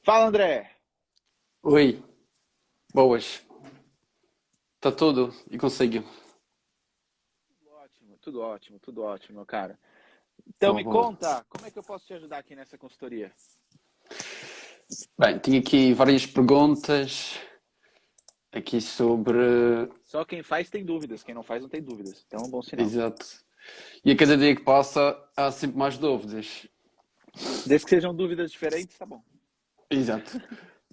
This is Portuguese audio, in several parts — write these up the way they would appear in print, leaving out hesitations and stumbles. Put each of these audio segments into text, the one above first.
Fala, André! Oi, boas. Está tudo e consigo. Tudo ótimo, tudo ótimo, tudo ótimo, meu cara. Então Boa, me boa. conta, como é que eu posso te ajudar aqui nessa consultoria? Bem, tinha aqui várias perguntas aqui sobre. Só quem faz tem dúvidas, quem não faz não tem dúvidas. Então é um bom sinal. Exato. E a cada dia que passa há sempre mais dúvidas. Desde que sejam dúvidas diferentes, tá bom. Exato.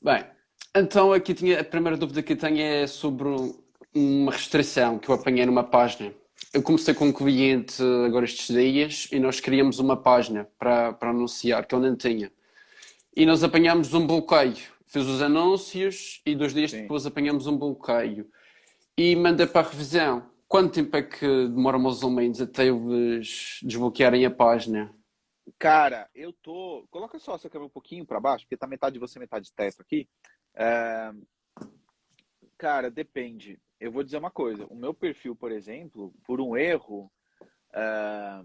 Bem, então aqui tinha a primeira dúvida que eu tenho é sobre uma restrição que eu apanhei numa página. Eu comecei com um cliente agora estes dias e nós criamos uma página para anunciar que eu não tinha. E nós apanhámos um bloqueio. Fiz os anúncios e 2 dias Sim. depois apanhámos um bloqueio. E mandei para a revisão. Quanto tempo é que demora mais ou menos até eles desbloquearem a página? Cara, eu tô. Coloca só essa câmera um pouquinho pra baixo, porque tá metade de você, metade de teto aqui. É, Cara, depende. Eu vou dizer uma coisa. O meu perfil, por exemplo, por um erro é,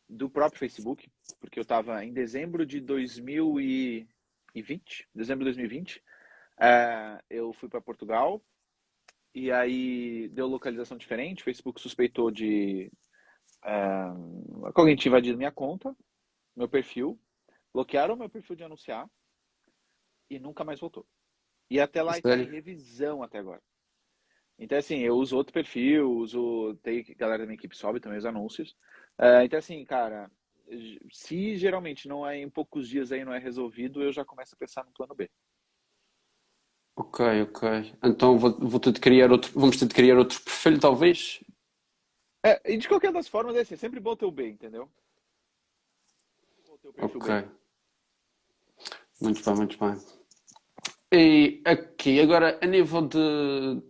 do próprio Facebook, porque eu tava em dezembro de 2020, dezembro de 2020. Eu fui para Portugal e aí deu localização diferente. O Facebook suspeitou de que alguém tinha invadido minha conta, meu perfil, bloquearam meu perfil de anunciar e nunca mais voltou. E até lá está em Sério? revisão até agora. Então, assim, eu uso outro perfil, tem galera da minha equipe sobe também os anúncios. Então, assim, cara, se geralmente não é em poucos dias aí não é resolvido, eu já começo a pensar no plano B. Ok, ok. Então vou ter de criar outro. Vamos ter de criar outro perfil, talvez? E de qualquer das formas, é assim, é sempre bom ter o B, entendeu? Sempre bom ter o perfil Ok. B. Muito bem, muito bem. E aqui, agora, a nível de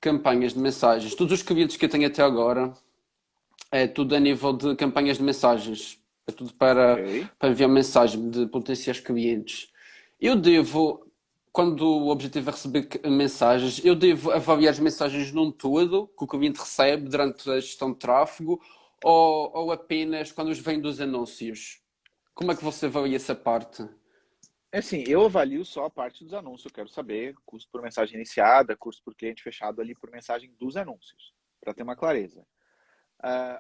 campanhas de mensagens, todos os clientes que eu tenho até agora é tudo a nível de campanhas de mensagens. É tudo Ok. para enviar mensagem de potenciais clientes. Eu devo, quando o objetivo é receber mensagens, eu devo avaliar as mensagens num todo que o cliente recebe durante a gestão de tráfego ou apenas quando os vêm dos anúncios? Como é que você avalia essa parte? É assim, eu avalio só a parte dos anúncios. Eu quero saber custo por mensagem iniciada, custo por cliente fechado ali por mensagem dos anúncios, para ter uma clareza.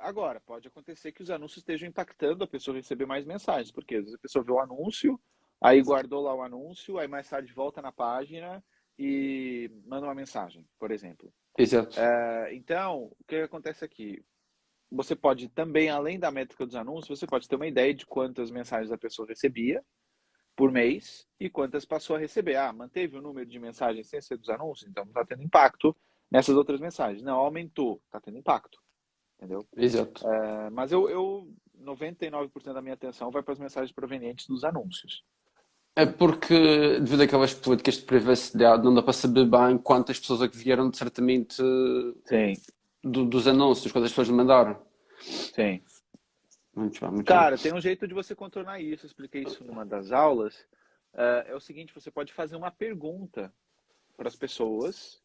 Agora, pode acontecer que os anúncios estejam impactando a pessoa receber mais mensagens, porque às vezes a pessoa vê o anúncio, aí guardou lá o anúncio, aí mais tarde volta na página e manda uma mensagem, por exemplo. Exato. Então, o que acontece aqui? Você pode também, além da métrica dos anúncios, você pode ter uma ideia de quantas mensagens a pessoa recebia por mês e quantas passou a receber. Manteve o número de mensagens sem ser dos anúncios, então não está tendo impacto nessas outras mensagens. Não, aumentou, está tendo impacto, entendeu? Exato. Mas eu 99% da minha atenção vai para as mensagens provenientes dos anúncios. É porque, devido àquelas políticas de privacidade, não dá para saber bem quantas pessoas é que vieram certamente Sim, dos anúncios, quantas pessoas lhe mandaram. sim. Muito bem, muito bem. Cara, tem um jeito de você contornar isso. Eu expliquei isso numa das aulas. É o seguinte, você pode fazer uma pergunta para as pessoas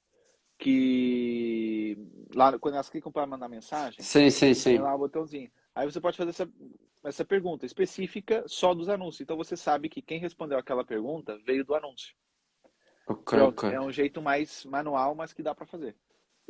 que lá quando elas clicam para mandar mensagem, Sim, sim, tem sim. lá o botãozinho. Aí você pode fazer essa pergunta específica só dos anúncios. Então você sabe que quem respondeu aquela pergunta veio do anúncio. Ok, ok. Pronto, é um jeito mais manual, mas que dá para fazer.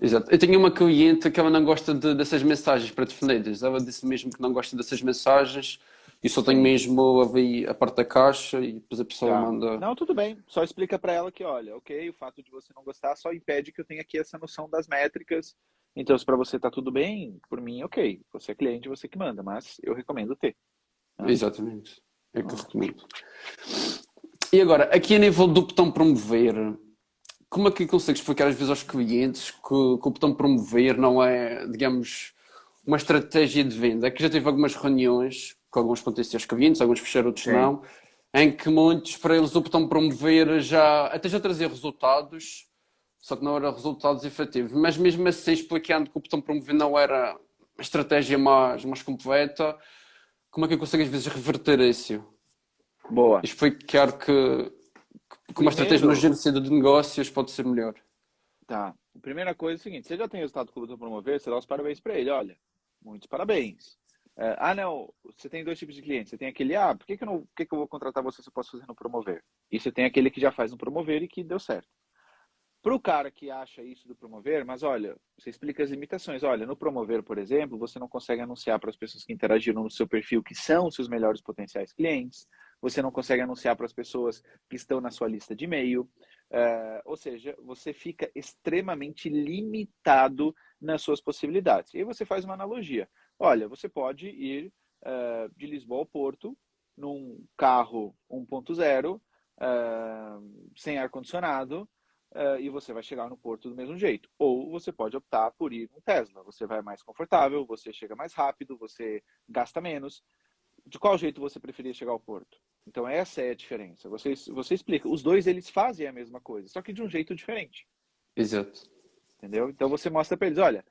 Exato. Eu tenho uma cliente que ela não gosta dessas mensagens para definidas. Ela disse mesmo que não gosta dessas mensagens e só tenho Sim, mesmo a parte da caixa e depois a pessoa tá. manda. Não, tudo bem. Só explica para ela que, olha, ok, o fato de você não gostar só impede que eu tenha aqui essa noção das métricas. Então, se para você tá tudo bem, por mim, ok. Você é cliente, você que manda, mas eu recomendo ter. Tá? Exatamente. É que eu Pronto. recomendo. E agora, aqui a nível do botão promover, como é que consegues explicar às vezes aos clientes que o botão promover não é, digamos, uma estratégia de venda? É que já tive algumas reuniões com alguns potenciais clientes, alguns fecharam, outros Sim. não, em que muitos, para eles, o botão promover até já trazia resultados, só que não eram resultados efetivos. Mas mesmo assim, explicando que o botão promover não era a estratégia mais completa, como é que consegues às vezes reverter isso? Boa. Explicar que uma estratégia no Primeiro, gerenciador de negócios pode ser melhor. tá. A primeira coisa é o seguinte: você já tem resultado com o Botão Promover, você dá os parabéns para ele. Olha, muitos parabéns. Não, você tem dois tipos de clientes. Você tem aquele, por que que eu vou contratar você se eu posso fazer no Promover? E você tem aquele que já faz no Promover e que deu certo. Para o cara que acha isso do Promover, mas olha, você explica as limitações. Olha, no Promover, por exemplo, você não consegue anunciar para as pessoas que interagiram no seu perfil que são os seus melhores potenciais clientes. Você não consegue anunciar para as pessoas que estão na sua lista de e-mail. Ou seja, você fica extremamente limitado nas suas possibilidades. E aí você faz uma analogia. Olha, você pode ir de Lisboa ao Porto num carro 1.0, sem ar-condicionado, e você vai chegar no porto do mesmo jeito. Ou você pode optar por ir no Tesla. Você vai mais confortável, você chega mais rápido, você gasta menos. De qual jeito você preferia chegar ao porto? Então essa é a diferença. Você explica. Os dois eles fazem a mesma coisa, só que de um jeito diferente. Exato. Entendeu? Então você mostra para eles, olha,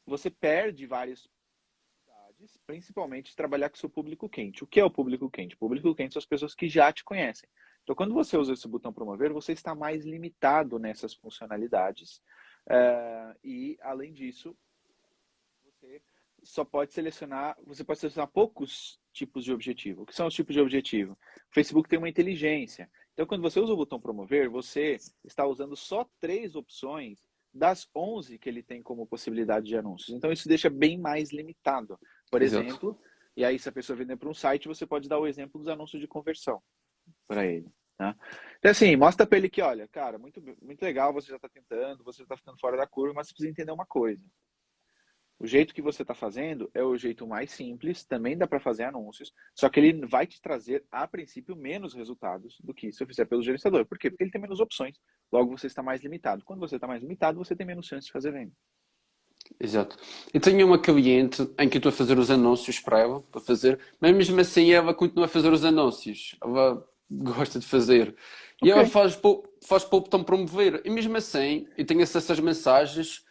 você perde várias oportunidades, principalmente de trabalhar com o seu público quente. O que é o público quente? O público quente são as pessoas que já te conhecem. Então, quando você usa esse botão promover, você está mais limitado nessas funcionalidades. E, além disso, você você pode selecionar poucos tipos de objetivo. O que são os tipos de objetivo? O Facebook tem uma inteligência. Então, quando você usa o botão promover, você está usando só 3 opções das 11 que ele tem como possibilidade de anúncios. Então, isso deixa bem mais limitado. Por Exato. exemplo, e aí se a pessoa vender para um site, você pode dar o exemplo dos anúncios de conversão para ele. Tá? Então, assim, mostra para ele que, olha, cara, muito, muito legal, você já está tentando, você já está ficando fora da curva, mas você precisa entender uma coisa. O jeito que você está fazendo é o jeito mais simples, também dá para fazer anúncios, só que ele vai te trazer, a princípio, menos resultados do que se eu fizer pelo gerenciador. Por quê? Porque ele tem menos opções, logo você está mais limitado. Quando você está mais limitado, você tem menos chance de fazer venda. Exato. Eu tenho uma cliente em que eu estou a fazer os anúncios para ela, para fazer, mas mesmo assim ela continua a fazer os anúncios. Ela gosta de fazer. E Ok. ela faz para o botão promover. E mesmo assim, eu tenho acesso às mensagens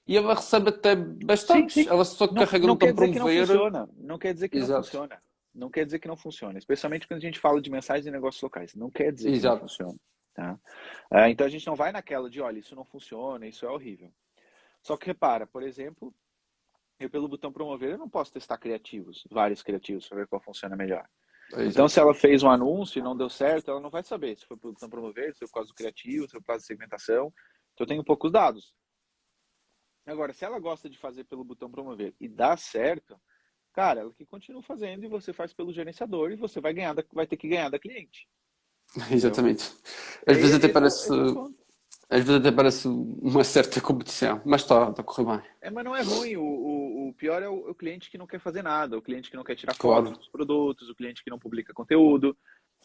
e ela recebe até Sim, bastantes. sim. Ela só Não, carrega no não quer botão dizer que não promover. funciona. Não quer dizer que não Exato. funciona. Não quer dizer que não funciona. Especialmente quando a gente fala de mensagens e negócios locais. Não quer dizer que não Exato. funciona. Tá? Então a gente não vai naquela de, olha, isso não funciona, isso é horrível. Só que repara, por exemplo, eu pelo botão promover, eu não posso testar criativos, vários criativos, para ver qual funciona melhor. Então, se Exato. ela fez um anúncio e não deu certo, ela não vai saber se foi pelo botão promover, se foi por causa do criativo, se foi por causa da segmentação. Então, eu tenho poucos dados. Agora, se ela gosta de fazer pelo botão promover e dá certo, cara, ela que continua fazendo e você faz pelo gerenciador e você vai ter que ganhar da cliente. Entendeu? Exatamente. Às vezes até parece, Esse é o ponto. às vezes até parece uma certa competição, mas está a correr bem. Mas não é ruim. O pior é o cliente que não quer fazer nada, o cliente que não quer tirar fotos Claro. dos produtos, o cliente que não publica conteúdo.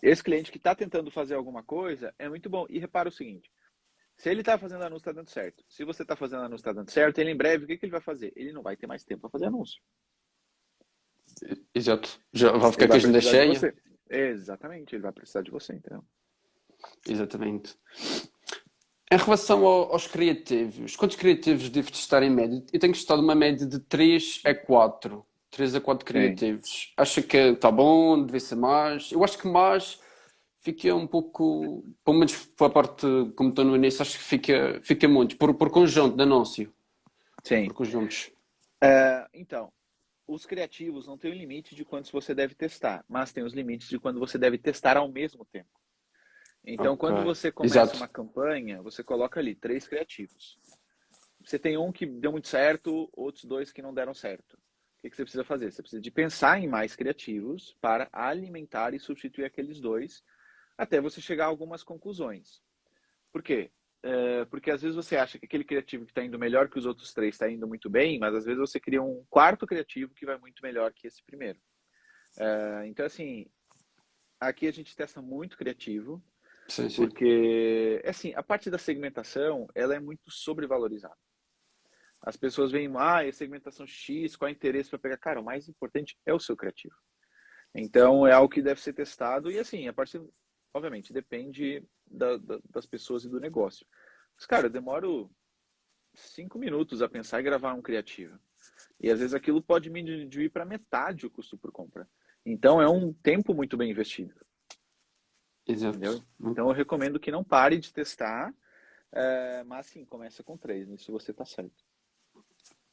Esse cliente que está tentando fazer alguma coisa é muito bom. E repara o seguinte: se ele está fazendo anúncio, está dando certo. Se você está fazendo anúncio, está dando certo, ele em breve, o que ele vai fazer? Ele não vai ter mais tempo para fazer anúncio. Exato. Já vai Ele ficar com a vai agenda precisar de cheia. você. Exatamente, ele vai precisar de você, entendeu? Exatamente. Em relação aos criativos, quantos criativos devo testar em média? Eu tenho testado uma média de 3 a 4. 3 a 4 Sim. criativos. Acha que está bom? Deve ser mais? Eu acho que mais fica um pouco, pelo menos pela parte como estou no início, acho que fica muito. Por conjunto de anúncio. Por Sim. conjuntos. Então, os criativos não têm o limite de quantos você deve testar, mas tem os limites de quando você deve testar ao mesmo tempo. Então, Ok. quando você começa Exato. uma campanha, você coloca ali 3 criativos. Você tem um que deu muito certo, outros 2 que não deram certo. O que você precisa fazer? Você precisa de pensar em mais criativos para alimentar e substituir aqueles 2 até você chegar a algumas conclusões. Por quê? Porque às vezes você acha que aquele criativo que está indo melhor que os outros 3 está indo muito bem, mas às vezes você cria um quarto criativo que vai muito melhor que esse primeiro. Então, assim, aqui a gente testa muito criativo, Sim, sim. porque, assim, a parte da segmentação, ela é muito sobrevalorizada. As pessoas veem, é segmentação X, qual é o interesse para pegar? Cara, o mais importante é o seu criativo. Então, é algo que deve ser testado e, assim, a partir, obviamente, depende das pessoas e do negócio. Mas, cara, eu demoro 5 minutos a pensar e gravar um criativo. E, às vezes, aquilo pode me diminuir para metade o custo por compra. Então, é um tempo muito bem investido. Entendeu? Exato. Então, eu recomendo que não pare de testar, mas, sim, começa com 3. Nisso você está certo.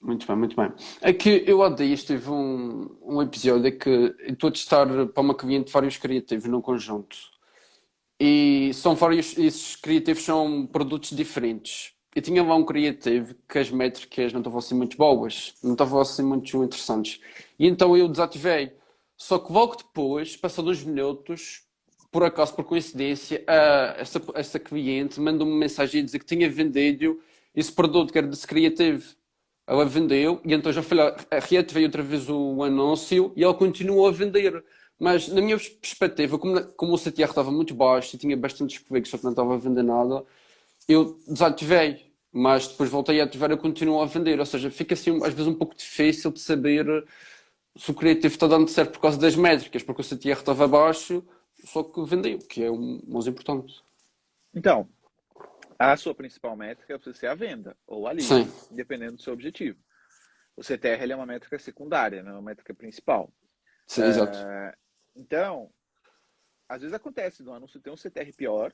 Muito bem, muito bem. É que eu há dias tive um episódio em que eu estou a testar para uma cliente vários criativos num conjunto. E são vários, esses criativos são produtos diferentes. Eu tinha lá um criativo que as métricas não estavam assim muito boas, não estavam assim muito interessantes. E então eu desativei. Só que logo depois, passado uns minutos, por acaso, por coincidência, essa cliente mandou-me uma mensagem a dizer que tinha vendido esse produto que era desse criativo. Ela vendeu e então já fui lá, reativei outra vez o anúncio e ela continuou a vender. Mas na minha perspectiva, como o CTR estava muito baixo e tinha bastantes cliques, só que não estava a vender nada, eu desativei. Mas depois voltei a ativar e continuo a vender. Ou seja, fica assim às vezes um pouco difícil de saber se o criativo está dando certo por causa das métricas, porque o CTR estava baixo, só que vendeu, que é o mais importante. Então, a sua principal métrica precisa ser a venda ou a Sim, lead, dependendo do seu objetivo. O CTR ele é uma métrica secundária, não é uma métrica principal. sim, exato. Então, às vezes acontece do anúncio ter um CTR pior,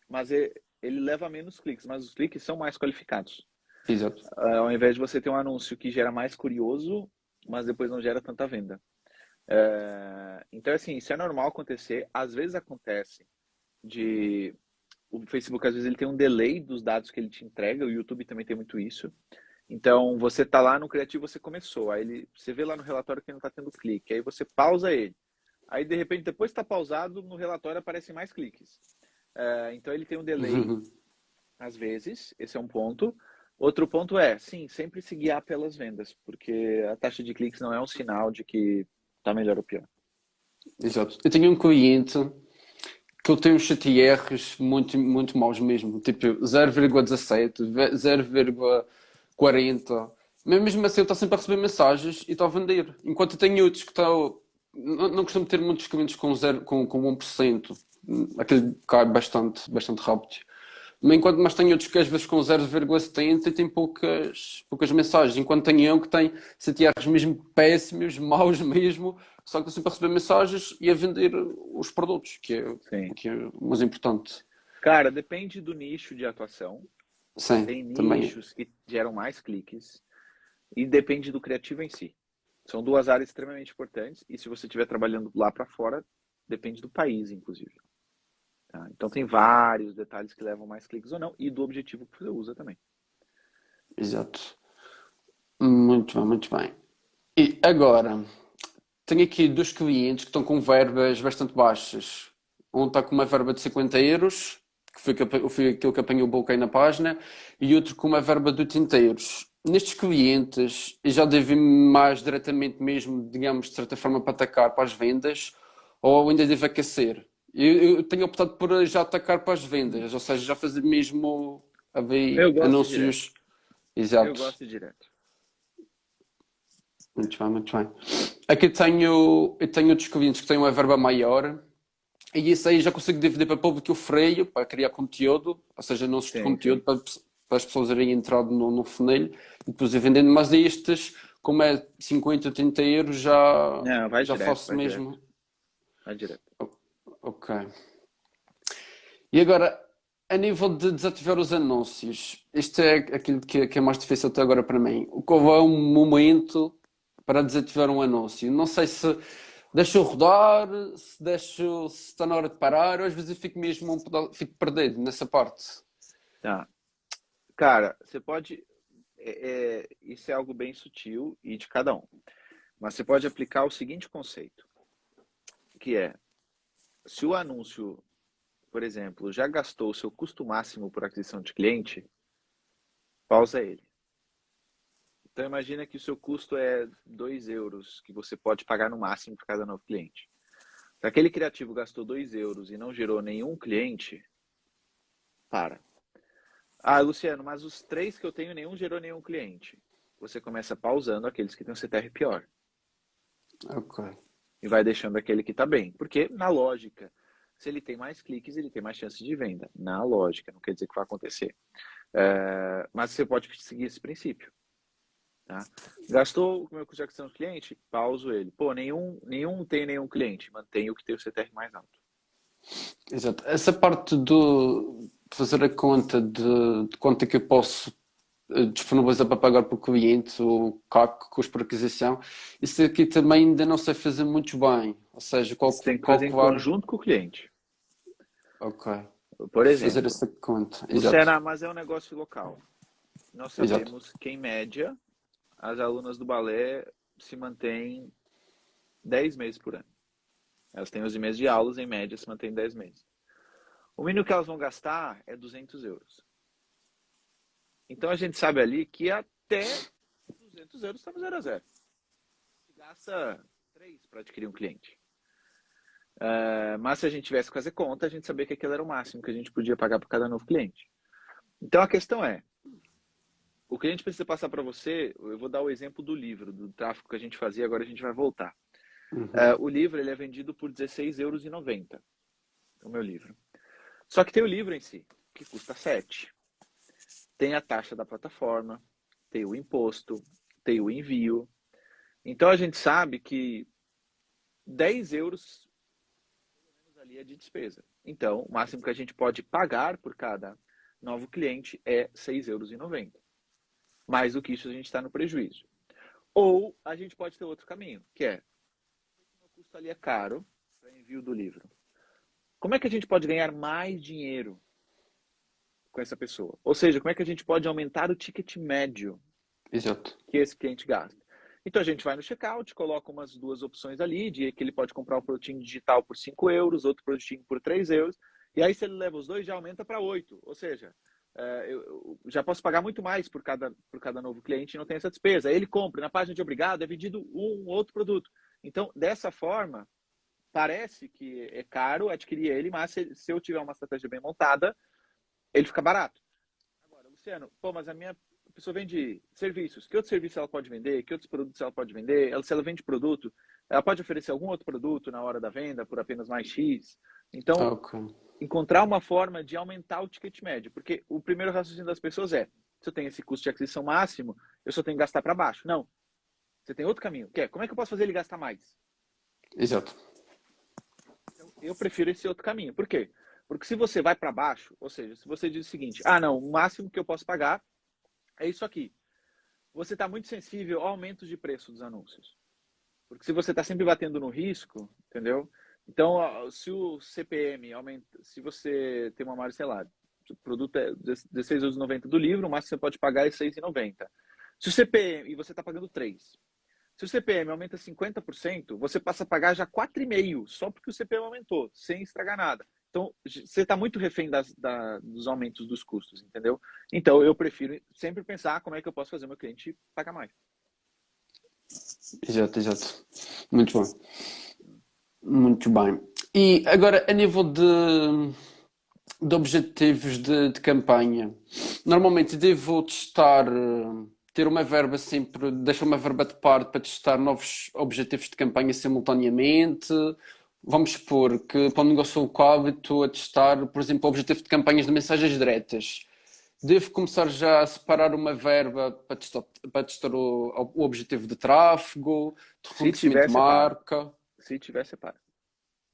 mas ele leva menos cliques, mas os cliques são mais qualificados. Exato. Ao invés de você ter um anúncio que gera mais curioso, mas depois não gera tanta venda. Então, assim, isso é normal acontecer. Às vezes acontece de... O Facebook, às vezes, ele tem um delay dos dados que ele te entrega. O YouTube também tem muito isso. Então, você tá lá no criativo, você começou. Aí você vê lá no relatório que não está tendo clique. Aí você pausa ele. Aí, de repente, depois está pausado, no relatório aparecem mais cliques. Então, ele tem um delay, às vezes. Esse é um ponto. Outro ponto é, sim, sempre se guiar pelas vendas, porque a taxa de cliques não é um sinal de que está melhor ou pior. Exato. Eu tenho um cliente que ele tem uns CTRs muito, muito maus mesmo, tipo 0,17, 0,40. Mas mesmo assim, ele está sempre a receber mensagens e está a vender. Enquanto eu tenho outros que estão. Não costumo ter muitos clientes com, 0, com 1%. Aquele cai bastante, bastante rápido. Mas tenho outros que às vezes com 0,70 e tem poucas mensagens. Enquanto tenho um que tem CTRs mesmo péssimos, maus mesmo, só que estou sempre a receber mensagens e a vender os produtos, Sim. que é o mais importante. Cara, depende do nicho de atuação. Sim, Tem também. nichos que geram mais cliques e depende do criativo em si. São duas áreas extremamente importantes e se você estiver trabalhando lá para fora, depende do país, inclusive. Tá? Então tem vários detalhes que levam mais cliques ou não e do objetivo que você usa também. Exato. Muito bem, muito bem. E agora, tenho aqui dois clientes que estão com verbas bastante baixas. Um está com uma verba de 50 euros, foi aquilo que apanhou o bloqueio na página, e outro com uma verba de 80 euros. Nestes clientes, eu já devo ir mais diretamente mesmo, digamos, de certa forma, para atacar para as vendas, ou ainda devo aquecer? Eu tenho optado por já atacar para as vendas, ou seja, já fazer mesmo Eu haver gosto direto. anúncios. Eu Exato. gosto direto. Muito bem, muito bem. Aqui eu tenho outros clientes que têm uma verba maior e isso aí já consigo dividir para público o freio para criar conteúdo, ou seja, anúncios de Sim, conteúdo sim. para as pessoas irem entrando no funil e depois ir vendendo. Mas estes, como é 50, 80 euros, Não, vai já direto, faço vai direto, mesmo. vai direto. Ok. E agora, a nível de desativar os anúncios, isto é aquilo que é mais difícil até agora para mim. Qual é um momento para desativar um anúncio? Não sei se deixo rodar, se está na hora de parar, ou às vezes eu fico mesmo fico perdido nessa parte. Tá. Cara, você pode. Isso é algo bem sutil e de cada um. Mas você pode aplicar o seguinte conceito, que é, se o anúncio, por exemplo, já gastou o seu custo máximo por aquisição de cliente, pausa ele. Então imagina que o seu custo é 2 euros, que você pode pagar no máximo por cada novo cliente. Se aquele criativo gastou 2 euros e não gerou nenhum cliente, para. Ah, Luciano, mas os três que eu tenho, nenhum gerou nenhum cliente. Você começa pausando aqueles que têm um CTR pior. Ok, E vai deixando aquele que está bem. Porque, na lógica, se ele tem mais cliques, ele tem mais chances de venda. Na lógica, não quer dizer que vai acontecer. Mas você pode seguir esse princípio. Tá? Gastou o meu custo de aquisição de cliente? Pauso ele. Pô, nenhum tem nenhum cliente. Mantenha o que tem o CTR mais alto. exato. Essa parte de fazer a conta de quanto é que eu posso disponibiliza para pagar para o cliente, o CAC, custo por aquisição. Isso aqui também ainda não sei fazer muito bem. Ou seja, Você tem que fazer em calcular. conjunto com o cliente. Ok. Por Fazer exemplo, essa conta. o Exato. Mas é um negócio local. Nós Exato. sabemos que, em média, as alunas do balé se mantêm 10 meses por ano. Elas têm 11 meses de aulas, em média, se mantêm 10 meses. O mínimo que elas vão gastar é 200 euros. Então a gente sabe ali que até 200 euros estamos 0 a 0. Você gasta 3 para adquirir um cliente. Mas se a gente tivesse que fazer conta, a gente sabia que aquele era o máximo que a gente podia pagar por cada novo cliente. Então a questão é, o cliente precisa passar para você, eu vou dar o exemplo do livro, do tráfego que a gente fazia, agora a gente vai voltar. Uhum. O livro ele é vendido por 16,90 euros, o meu livro. Só que tem o livro em si, que custa 7. Tem a taxa da plataforma, tem o imposto, tem o envio. Então a gente sabe que 10 euros ali é de despesa. Então, o máximo que a gente pode pagar por cada novo cliente é 6,90 euros. Mais do que isso, a gente está no prejuízo. Ou a gente pode ter outro caminho, que é, o custo ali é caro para envio do livro. Como é que a gente pode ganhar mais dinheiro com essa pessoa? Ou seja, como é que a gente pode aumentar o ticket médio Exato. que esse cliente gasta? Então a gente vai no checkout, coloca umas duas opções ali, de que ele pode comprar um produtinho digital por 5 euros, outro produtinho por 3 euros, e aí se ele leva os dois já aumenta para 8. Ou seja, eu já posso pagar muito mais por cada novo cliente e não tem essa despesa. Aí ele compra, na página de obrigado é vendido um outro produto. Então, dessa forma, parece que é caro adquirir ele, mas se eu tiver uma estratégia bem montada, ele fica barato. Agora, Luciano, mas a minha pessoa vende serviços. Que outro serviço ela pode vender? Que outros produtos ela pode vender? Se ela vende produto, ela pode oferecer algum outro produto na hora da venda por apenas mais X. Então, Ok. encontrar uma forma de aumentar o ticket médio. Porque o primeiro raciocínio das pessoas é, se eu tenho esse custo de aquisição máximo, eu só tenho que gastar para baixo. Não. Você tem outro caminho, que é, como é que eu posso fazer ele gastar mais? Exato. Então, eu prefiro esse outro caminho. Por quê? Porque se você vai para baixo, ou seja, se você diz o seguinte, não, o máximo que eu posso pagar é isso aqui. Você está muito sensível ao aumento de preço dos anúncios. Porque se você está sempre batendo no risco, entendeu? Então, se o CPM aumenta, se você tem uma margem, sei lá, o produto é 16,90 do livro, o máximo que você pode pagar é 6,90. Se o CPM, e você está pagando 3. Se o CPM aumenta 50%, você passa a pagar já 4,5, só porque o CPM aumentou, sem estragar nada. Então, você está muito refém dos aumentos dos custos, entendeu? Então, eu prefiro sempre pensar como é que eu posso fazer o meu cliente pagar mais. Exato, exato. Muito bom. Muito bem. E agora, a nível de objetivos de campanha, normalmente devo testar, ter uma verba sempre, deixar uma verba de parte para testar novos objetivos de campanha simultaneamente. Vamos supor que para o negócio local estou a testar, por exemplo, o objetivo de campanhas de mensagens diretas. Devo começar já a separar uma verba para testar o objetivo de tráfego, de Se tiver, reconhecimento de separa. marca. Se tiver, separa.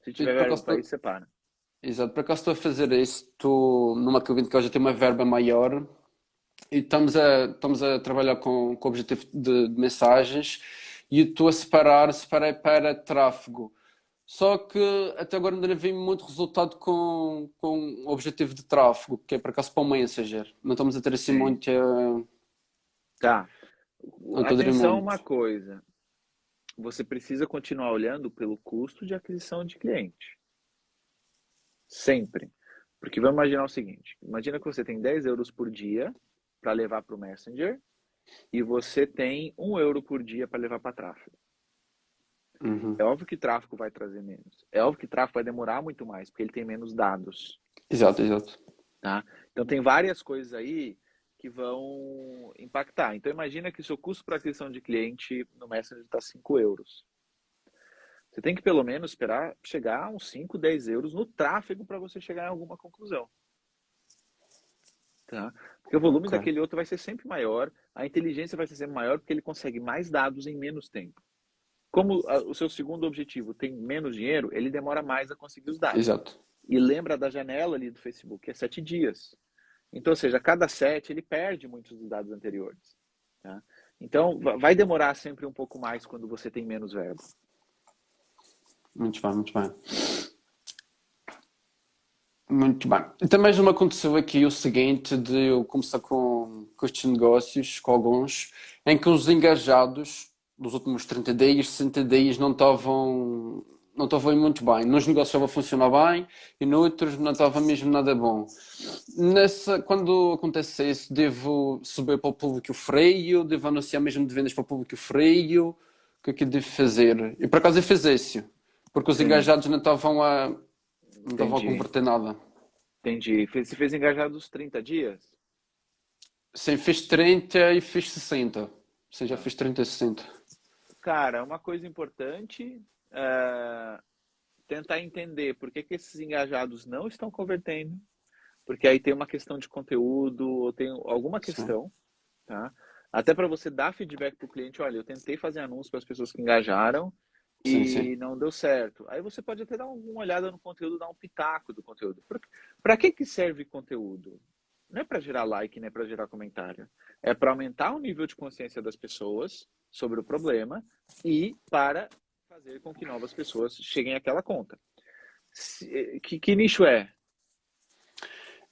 Se E tiver por verba acaso para isso, separa. exato, por acaso estou a fazer isso, estou numa cliente que hoje tem uma verba maior e estamos a trabalhar com o objetivo de mensagens e eu estou a separei para tráfego. Só que até agora ainda não vi muito resultado com o objetivo de tráfego, que é por acaso para o Messenger. Não estamos a ter assim Sim. muito. Tá. Não estou a ter Atenção uma muito. coisa. Você precisa continuar olhando pelo custo de aquisição de cliente. Sempre. Porque vamos imaginar o seguinte: imagina que você tem 10 euros por dia para levar para o Messenger e você tem 1 euro por dia para levar para tráfego. É Uhum. óbvio que tráfego vai trazer menos. É óbvio que tráfego vai demorar muito mais, porque ele tem menos dados. Exato, exato. Tá? Então tem várias coisas aí que vão impactar. Então imagina que o seu custo para aquisição de cliente no Messenger está 5 euros. Você tem que pelo menos esperar chegar a uns 5, 10 euros no tráfego para você chegar em alguma conclusão. Tá? Porque o volume Ok. daquele outro vai ser sempre maior, a inteligência vai ser sempre maior porque ele consegue mais dados em menos tempo. Como o seu segundo objetivo tem menos dinheiro, ele demora mais a conseguir os dados. Exato. E lembra da janela ali do Facebook, é 7 dias. Então, ou seja, cada set ele perde muitos dos dados anteriores. Tá? Então, vai demorar sempre um pouco mais quando você tem menos verbo. Muito bem, muito bem. Muito bem. E também já me aconteceu aqui o seguinte, de eu começar com estes negócios, com alguns, em que os engajados dos últimos 30 dias, 60 dias não estavam muito bem. Nos negócios estava a funcionar bem e noutros não estava mesmo nada bom. Quando acontece isso, devo subir para o público o freio, devo anunciar mesmo de vendas para o público o freio, o que é que eu devo fazer? E por acaso eu fiz isso, porque os Sim, engajados não estavam a entendi. converter nada. Entendi. Você fez engajado os 30 dias? Sim, fiz 30 e fiz 60. Sim, já Tá. fiz 30 e 60. Cara, uma coisa importante é tentar entender por que que esses engajados não estão convertendo, porque aí tem uma questão de conteúdo, ou tem alguma Sim, questão, tá? Até para você dar feedback para o cliente, olha, eu tentei fazer anúncio para as pessoas que engajaram sim, sim. e não deu certo. Aí você pode até dar uma olhada no conteúdo, dar um pitaco do conteúdo. Para que que serve conteúdo? Não é para gerar like, não é para gerar comentário. É para aumentar o nível de consciência das pessoas sobre o problema e para fazer com que novas pessoas cheguem àquela conta. Que nicho é?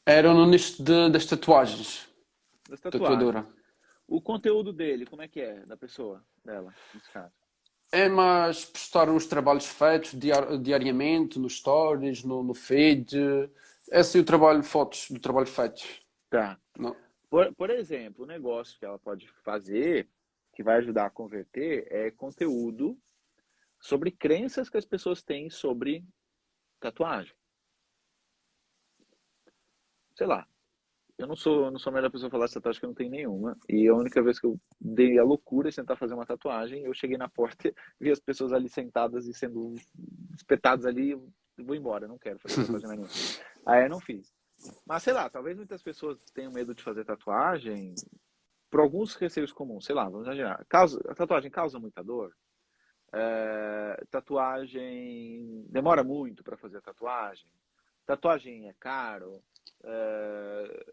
Era no nicho das tatuagens. Das Tatuadora. tatuagens. O conteúdo dele, como é que é? Da pessoa, dela, nesse caso. É mais postar os trabalhos feitos diariamente, nos stories, no feed. É assim o trabalho, fotos do trabalho feito. Tá. Não. Por exemplo, o negócio que ela pode fazer, que vai ajudar a converter, é conteúdo sobre crenças que as pessoas têm sobre tatuagem. Sei lá, eu não sou a melhor pessoa a falar de tatuagem, que eu não tenho nenhuma. E a única vez que eu dei a loucura de tentar fazer uma tatuagem, eu cheguei na porta, vi as pessoas ali sentadas e sendo espetadas ali, eu vou embora, não quero fazer tatuagem mais nenhuma. Aí eu não fiz. Mas sei lá, talvez muitas pessoas tenham medo de fazer tatuagem por alguns receios comuns, sei lá, vamos imaginar. A tatuagem causa muita dor? Tatuagem demora muito para fazer a tatuagem? Tatuagem é caro? É,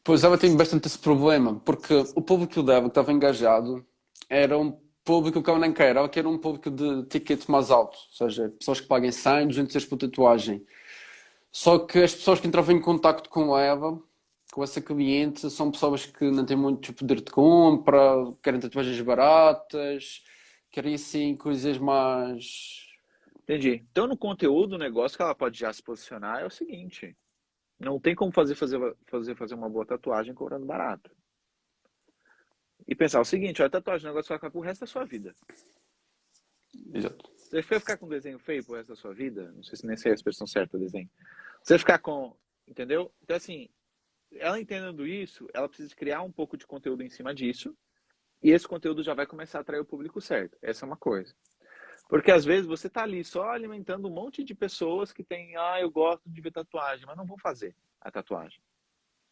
Pois ela tem bastante esse problema, porque o público dela que estava engajado era um público que ela nem quer, ela quer um público de ticket mais alto, ou seja, pessoas que paguem 100, 200 euros por tatuagem. Só que as pessoas que entravam em contacto com ela, com essa cliente, são pessoas que não têm muito poder de compra, querem tatuagens baratas, querem assim coisas mais. Entendi. Então, no conteúdo, o negócio que ela pode já se posicionar é o seguinte: não tem como fazer uma boa tatuagem cobrando barato. E pensar o seguinte: olha, tatuagem é um negócio que vai ficar pro resto da sua vida. Exato. Você vai ficar com um desenho feio pro resto da sua vida? Não sei se nem sei a expressão certa, desenho. Você vai ficar com. Entendeu? Então, assim, ela entendendo isso, ela precisa criar um pouco de conteúdo em cima disso. E esse conteúdo já vai começar a atrair o público certo. Essa é uma coisa. Porque às vezes você tá ali só alimentando um monte de pessoas que tem, eu gosto de ver tatuagem, mas não vou fazer a tatuagem.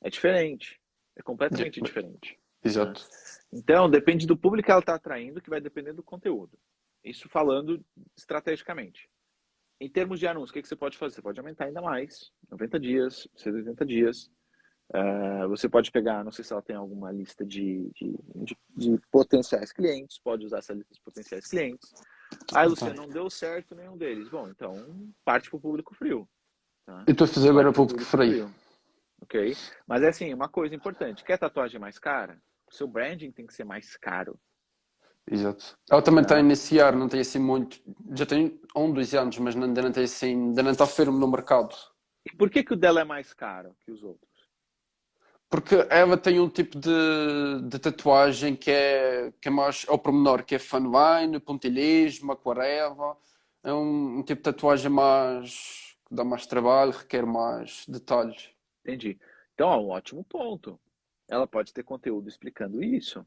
É diferente. É completamente diferente. Né? Exato. Então, depende do público que ela está atraindo, que vai depender do conteúdo. Isso falando estrategicamente. Em termos de anúncio, o que você pode fazer? Você pode aumentar ainda mais. 90 dias, 180 dias. Você pode pegar, não sei se ela tem alguma lista de potenciais clientes, pode usar essa lista de potenciais clientes. Aí, Então, Luciano, não deu certo nenhum deles. Bom, então parte para o público frio. Tá? eu estou a fazer agora Parte o para o público público freio. frio. Ok? Mas é assim, uma coisa importante. Quer tatuagem mais cara? O seu branding tem que ser mais caro. Exato. Ela também está a Tá? iniciar, não tem assim muito. Já tem 2 anos, mas ainda não tem assim, ainda não está firme no mercado. E por que que o dela é mais caro que os outros? Porque ela tem um tipo de tatuagem que é mais ao pormenor, que é funline, pontilhismo, aquarela. É um tipo de tatuagem mais que dá mais trabalho, requer mais detalhes. Entendi. Então, ó, um ótimo ponto. Ela pode ter conteúdo explicando isso.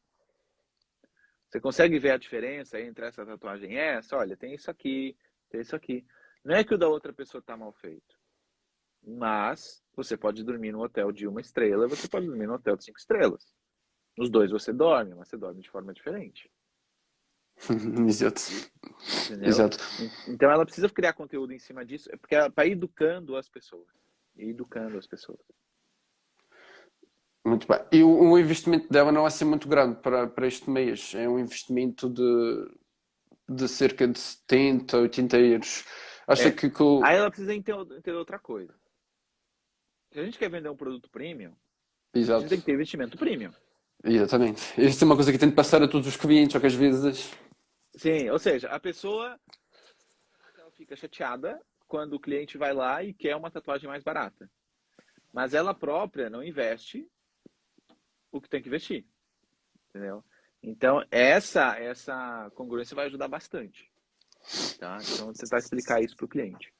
Você consegue ver a diferença entre essa tatuagem e essa? Olha, tem isso aqui, tem isso aqui. Não é que o da outra pessoa está mal feito, mas você pode dormir no hotel de 1 estrela, você pode dormir no hotel de 5 estrelas. Nos dois você dorme, mas você dorme de forma diferente. Exato. Entendeu? Exato. Então ela precisa criar conteúdo em cima disso, porque para ir educando as pessoas. Ir educando as pessoas. Muito bem. E o investimento dela não vai ser muito grande para este mês. É um investimento de cerca de 70, 80 euros. Acha É. que Aí ela precisa entender outra coisa. Se a gente quer vender um produto premium, a gente Exato. tem que ter investimento premium. Exatamente. Isso é uma coisa que eu tento passar a todos os clientes, só que às vezes. Sim, ou seja, a pessoa ela fica chateada quando o cliente vai lá e quer uma tatuagem mais barata. Mas ela própria não investe o que tem que investir, entendeu? Então, essa congruência vai ajudar bastante, tá? Então, tentar explicar isso para o cliente.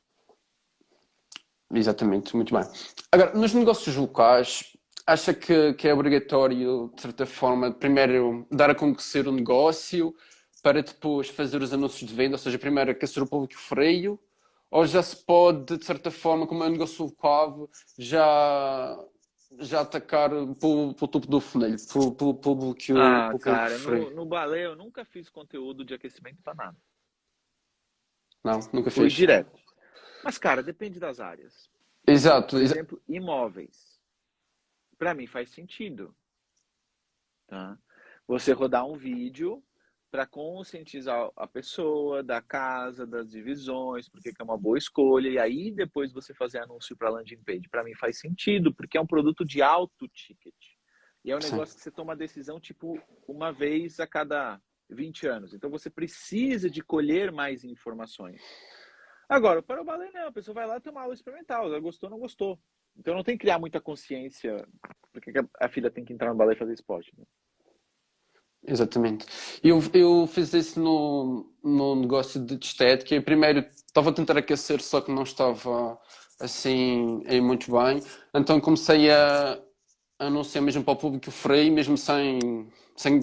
Exatamente, muito bem. Agora, nos negócios locais, acha que é obrigatório, de certa forma, primeiro dar a conhecer o negócio para depois fazer os anúncios de venda, ou seja, primeiro aquecer o público freio, ou já se pode, de certa forma, como é um negócio local, já, já atacar pelo topo do funil, Ah, pelo público cara, no, freio? no balé eu nunca fiz conteúdo de aquecimento para nada. Não, nunca Fui fez. direto. Mas, cara, depende das áreas. Exato, Por exemplo, imóveis. Para mim faz sentido, tá? Você rodar um vídeo para conscientizar a pessoa da casa, das divisões, porque é uma boa escolha, e aí depois você fazer anúncio para landing page. Para mim faz sentido, porque é um produto de alto ticket. E é um sim. negócio que você toma a decisão tipo uma vez a cada 20 anos. Então você precisa de colher mais informações. Agora, para o balé não, a pessoa vai lá ter uma aula experimental, ela gostou, não gostou. Então não tem que criar muita consciência porque a filha tem que entrar no balé e fazer esporte, né? Exatamente. Eu fiz isso no negócio de estética. Eu primeiro estava a tentar aquecer, só que não estava assim a ir muito bem. Então comecei a anunciar mesmo para o público free, mesmo sem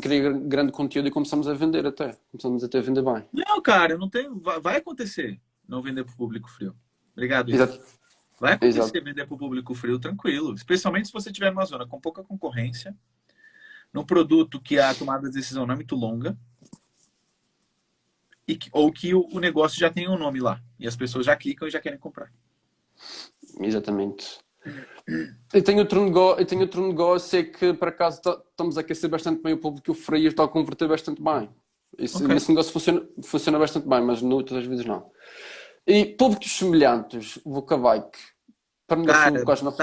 criar grande conteúdo e começamos a vender até. Começamos até a vender bem. Não, cara, não tem. Vai acontecer não vender para o público frio. Obrigado, Ivo. Exato. Vai Exato. acontecer vender para o público frio tranquilo. Especialmente se você estiver numa zona com pouca concorrência, num produto que a tomada de decisão não é muito longa, ou que o negócio já tem um nome lá. E as pessoas já clicam e já querem comprar. Exatamente. Eu tenho outro negócio, é que por acaso estamos a aquecer bastante bem o público free e está a converter bastante bem. Ok. Nesse negócio funciona bastante bem, mas noutras vezes não. E públicos semelhantes, o Vocabike, para negócio Cara, quase não.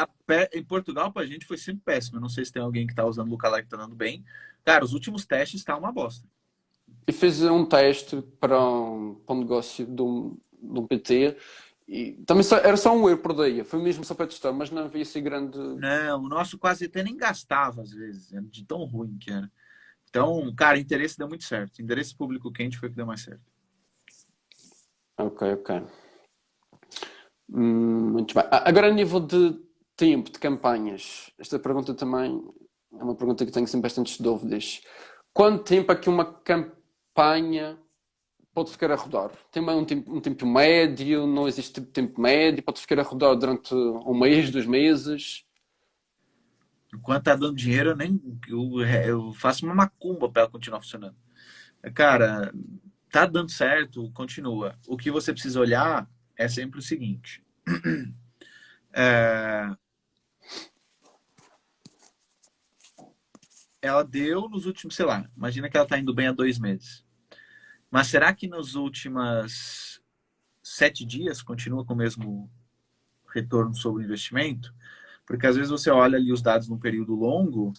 em Portugal pra gente foi sempre péssimo. Eu não sei se tem alguém que tá usando o Lookalike que tá dando bem. Cara, os últimos testes tá uma bosta. E fiz um teste para um negócio de um PT e também era só um euro por dia, foi mesmo só para testar, mas não havia assim grande. Não, o nosso quase até nem gastava às vezes, de tão ruim que era. Então, cara, interesse deu muito certo. Interesse público quente foi o que deu mais certo. Ok, ok. Muito bem. Agora, a nível de tempo de campanhas, esta pergunta também é uma pergunta que tenho sempre bastantes dúvidas. Quanto tempo é que uma campanha pode ficar a rodar? Tem um tempo médio? Não existe tipo de tempo médio? Pode ficar a rodar durante um mês, 2 meses? Enquanto tá dando dinheiro, eu faço uma macumba para ela continuar funcionando. Cara, tá dando certo, continua. O que você precisa olhar é sempre o seguinte. Ela deu nos últimos, sei lá, imagina que ela tá indo bem há 2 meses. Mas será que nos últimos 7 dias continua com o mesmo retorno sobre o investimento? Porque às vezes você olha ali os dados num período longo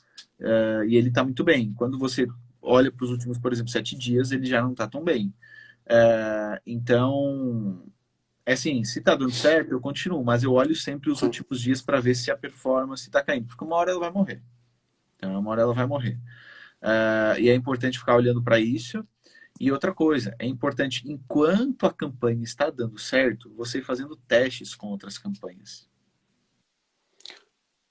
e ele está muito bem. Quando você olha para os últimos, por exemplo, 7 dias, ele já não está tão bem. Então, é assim, se está dando certo, eu continuo, mas eu olho sempre os Sim. últimos dias para ver se a performance está caindo, porque uma hora ela vai morrer. Então, uma hora ela vai morrer. E é importante ficar olhando para isso. E outra coisa, é importante, enquanto a campanha está dando certo, você ir fazendo testes com outras campanhas.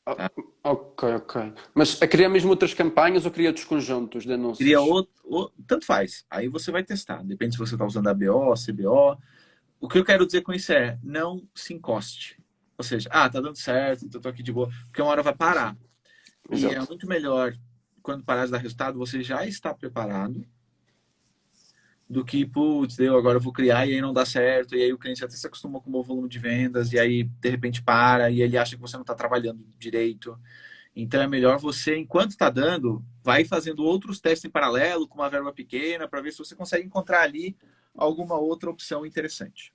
Tá? Ok, ok. Mas a criar mesmo outras campanhas ou criar outros conjuntos de Cria anúncios? tanto faz. Aí você vai testar. Depende se você está usando ABO, CBO. O que eu quero dizer com isso é, não se encoste. Ou seja, tá dando certo, então eu tô aqui de boa. Porque uma hora vai parar. E é Exato. muito melhor, quando parar de dar resultado, você já está preparado do que, putz, agora eu vou criar e aí não dá certo, e aí o cliente até se acostumou com o bom volume de vendas, e aí de repente para, e ele acha que você não está trabalhando direito. Então é melhor você, enquanto está dando, vai fazendo outros testes em paralelo com uma verba pequena para ver se você consegue encontrar ali alguma outra opção interessante.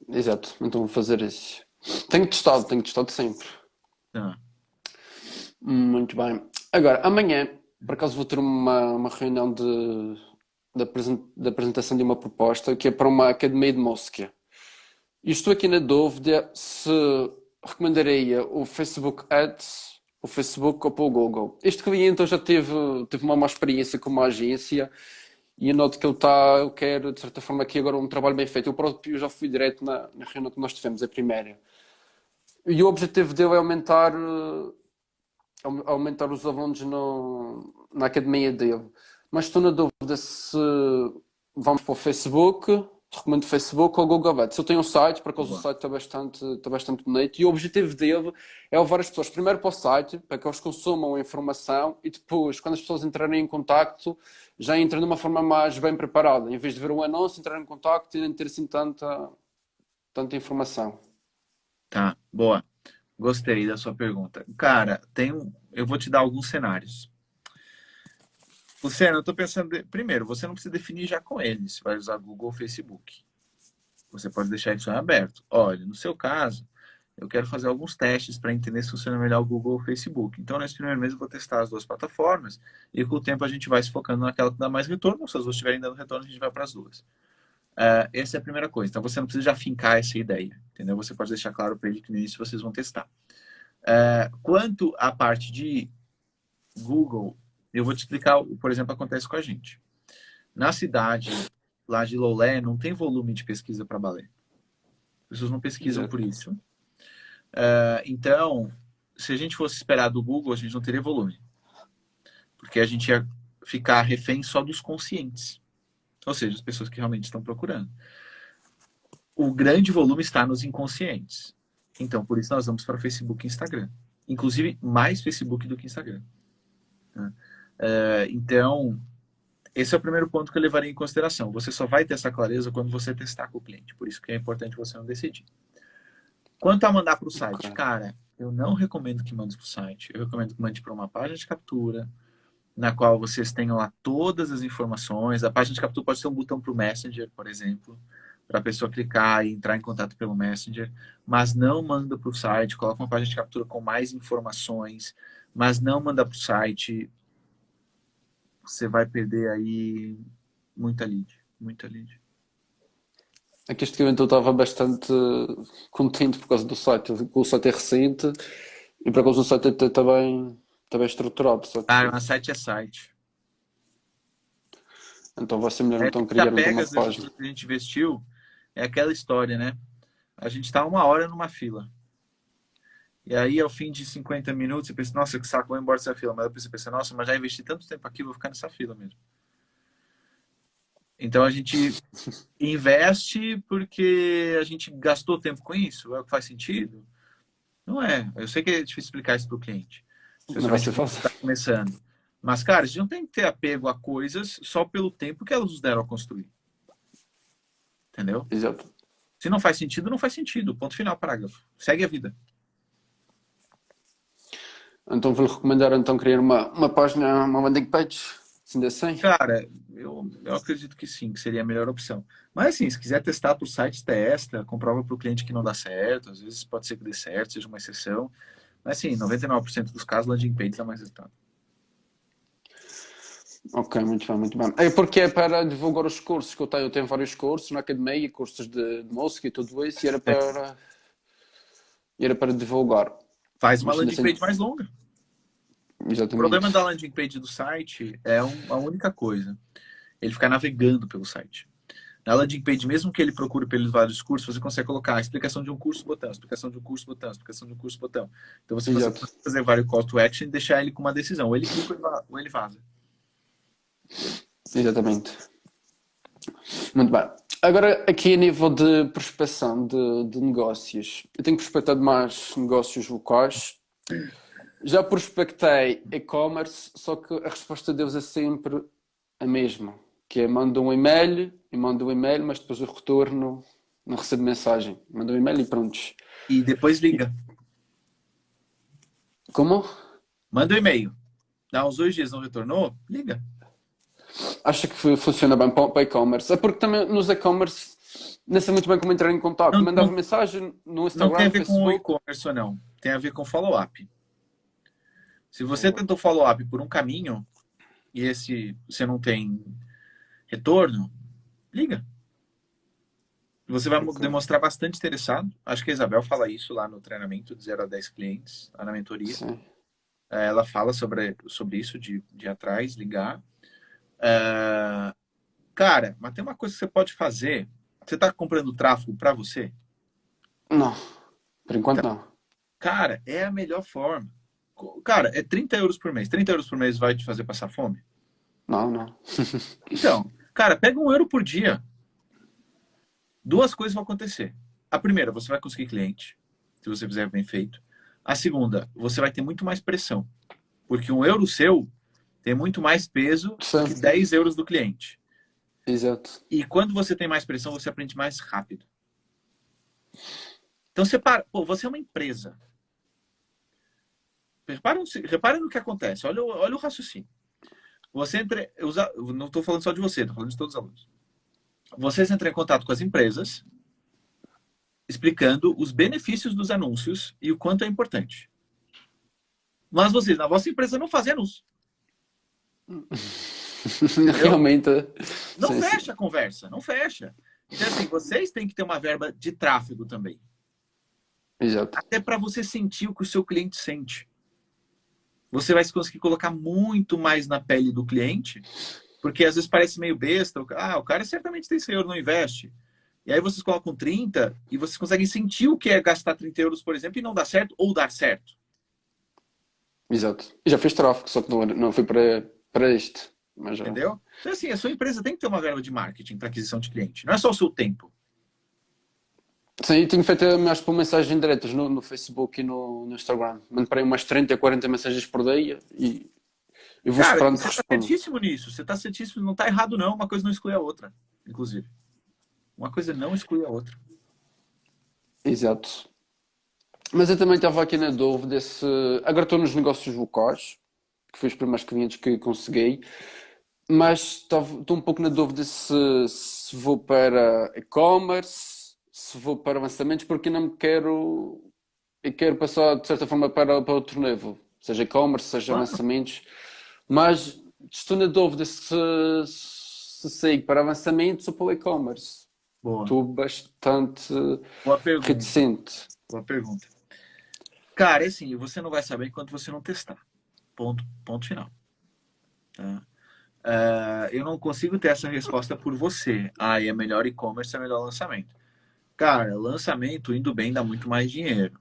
Exato, então vou fazer isso. Tenho testado sempre. Tá. Muito bem. Agora, amanhã, por acaso, vou ter uma reunião de apresentação de uma proposta que é para uma academia de música. E estou aqui na dúvida se recomendaria o Facebook Ads, o Facebook ou para o Google. Este cliente eu já teve uma má experiência com uma agência e eu noto que ele quer, de certa forma, aqui agora um trabalho bem feito. Eu próprio já fui direto na reunião que nós tivemos, a primeira. E o objetivo dele é aumentar os alunos na academia dele. Mas estou na dúvida se vamos para o Facebook, recomendo o Facebook ou o Google Ads. Eu tenho um site, por acaso o site está bastante bonito, e o objetivo dele é levar as pessoas primeiro para o site, para que eles consumam a informação, e depois, quando as pessoas entrarem em contacto, já entram de uma forma mais bem preparada. Em vez de ver um anúncio, entrar em contacto e não ter assim tanta informação. Tá, boa. Gostei da sua pergunta. Cara, eu vou te dar alguns cenários. Luciano, eu estou pensando... Primeiro, você não precisa definir já com ele se vai usar Google ou Facebook. Você pode deixar isso em aberto. Olha, no seu caso, eu quero fazer alguns testes para entender se funciona melhor o Google ou o Facebook. Então, nesse primeiro mês, eu vou testar as duas plataformas e com o tempo a gente vai se focando naquela que dá mais retorno. Se as duas estiverem dando retorno, a gente vai para as duas. Essa é a primeira coisa. Então, você não precisa já fincar essa ideia, entendeu? Você pode deixar claro para ele que no início vocês vão testar. Quanto à parte de Google, eu vou te explicar, por exemplo, acontece com a gente. Na cidade lá de Lolé, não tem volume de pesquisa para balé. As pessoas não pesquisam por isso. Então, se a gente fosse esperar do Google, a gente não teria volume. Porque a gente ia ficar refém só dos conscientes. Ou seja, as pessoas que realmente estão procurando. O grande volume está nos inconscientes. Então, por isso nós vamos para Facebook e Instagram. Inclusive, mais Facebook do que Instagram. Então, esse é o primeiro ponto que eu levaria em consideração. Você só vai ter essa clareza quando você testar com o cliente. Por isso que é importante você não decidir. Quanto a mandar para o site, cara, eu não recomendo que mande para o site. Eu recomendo que mande para uma página de captura, na qual vocês tenham lá todas as informações. A página de captura pode ter um botão para o Messenger, por exemplo, para a pessoa clicar e entrar em contato pelo Messenger, mas não manda para o site. Coloca uma página de captura com mais informações, mas não manda para o site. Você vai perder aí muita lead. Aqui este momento eu estava bastante contente por causa do site. O site é recente e por causa do site está bem estruturado. Só que... Mas site é site. Então vai ser melhor então criar uma página. Que a gente investiu, é aquela história, né? A gente está 1 hora numa fila. E aí, ao fim de 50 minutos, você pensa, nossa, que saco, vou embora dessa fila. Mas você pensa, nossa, mas já investi tanto tempo aqui, vou ficar nessa fila mesmo. Então, a gente investe porque a gente gastou tempo com isso. É o que faz sentido? Não é. Eu sei que é difícil explicar isso para o cliente. Principalmente quando está começando. Mas, cara, a gente não tem que ter apego a coisas só pelo tempo que elas nos deram a construir. Entendeu? Exato. Se não faz sentido, não faz sentido. Ponto final, parágrafo. Segue a vida. Então vou-lhe recomendar então criar uma página, uma landing page, assim. Cara, eu acredito que sim, que seria a melhor opção. Mas assim, se quiser testar para o site, testa, comprova para o cliente que não dá certo, às vezes pode ser que dê certo, seja uma exceção. Mas sim, 99% dos casos, landing page dá mais resultado. Ok, muito bem. É porque é para divulgar os cursos que eu tenho. Eu tenho vários cursos na academia, cursos de música e tudo isso, e era para divulgar. Faz uma landing page mais longa. Exatamente. O problema da landing page do site é a única coisa. Ele ficar navegando pelo site. Na landing page, mesmo que ele procure pelos vários cursos, você consegue colocar a explicação de um curso, botão, explicação de um curso, botão, explicação de um curso, botão. Então você pode fazer vários call to action e deixar ele com uma decisão. Ou ele clica ou ele vaza. Exatamente. Muito bem. Agora, aqui a nível de prospecção de negócios, eu tenho prospectado mais negócios locais. Já prospectei e-commerce, só que a resposta deles é sempre a mesma, que é mando um e-mail, mas depois o retorno não recebo mensagem. Manda um e-mail e pronto. E depois liga. Como? Manda um e-mail. Dá uns 2 dias, não retornou? Liga. Acho que funciona bem para e-commerce. É porque também nos e-commerce não sei muito bem como entrar em contato. Não, Mandava não, mensagem no não tem Instagram, a no ver com o Facebook. e-commerce ou não. Tem a ver com follow-up. Se você Boa. tentou follow-up por um caminho e esse você não tem retorno, liga. Você vai Ok. demonstrar bastante interessado. Acho que a Isabel fala isso lá no treinamento de 0 a 10 clientes, lá na mentoria. Sim. Ela fala sobre isso, de ir atrás, ligar. É, cara, mas tem uma coisa que você pode fazer. Você está comprando tráfego para você? Não, por enquanto Então, não. cara, é a melhor forma. Cara, é 30 euros por mês. 30 euros por mês vai te fazer passar fome? Não, não. Então, cara, pega 1 euro por dia. Duas coisas vão acontecer. A primeira, você vai conseguir cliente, se você fizer bem feito. A segunda, você vai ter muito mais pressão. Porque 1 euro seu tem muito mais peso do que Sim, 10 euros do cliente. exato. E quando você tem mais pressão, você aprende mais rápido. Então você para. Pô, você é uma empresa. Repara no que acontece. Olha o raciocínio. Você não estou falando só de você, estou falando de todos os alunos. Vocês entram em contato com as empresas, explicando os benefícios dos anúncios e o quanto é importante. Mas vocês, na vossa empresa, não fazem anúncio. Entendeu? Realmente. Não Sim, sim. fecha a conversa, não fecha. Então, assim, vocês têm que ter uma verba de tráfego também. Exato. Até para você sentir o que o seu cliente sente. Você vai conseguir colocar muito mais na pele do cliente, porque às vezes parece meio besta. O cara certamente tem 100 euros, não investe. E aí vocês colocam 30 e vocês conseguem sentir o que é gastar 30 euros, por exemplo, e não dar certo ou dar certo. Exato. E já fiz tráfego, só que não foi para isto. Mas já. Entendeu? Então, assim, a sua empresa tem que ter uma verba de marketing para aquisição de cliente. Não é só o seu tempo. Sim, eu tenho feito mais por mensagens diretas no Facebook e no Instagram. Mando para aí umas 30, 40 mensagens por dia e vou Cara, esperando que você está respondam. certíssimo nisso. Você está certíssimo. Não está errado, não. Uma coisa não exclui a outra, inclusive. Uma coisa não exclui a outra. Exato. Mas eu também estava aqui na dúvida se. Agora estou nos negócios locais, que foi os primeiros clientes que consegui, mas estou um pouco na dúvida se vou para e-commerce, se vou para lançamentos, porque eu não me quero. Eu quero passar, de certa forma, para outro nível, seja e-commerce, seja Claro. lançamentos, mas estou na dúvida se sigo para lançamentos ou para o e-commerce. Boa. Estou bastante Boa pergunta. reticente. Boa pergunta. Cara, é assim, você não vai saber enquanto você não testar. Ponto final. Tá? Eu não consigo ter essa resposta por você. É melhor e-commerce, é melhor lançamento. Cara, lançamento, indo bem, dá muito mais dinheiro.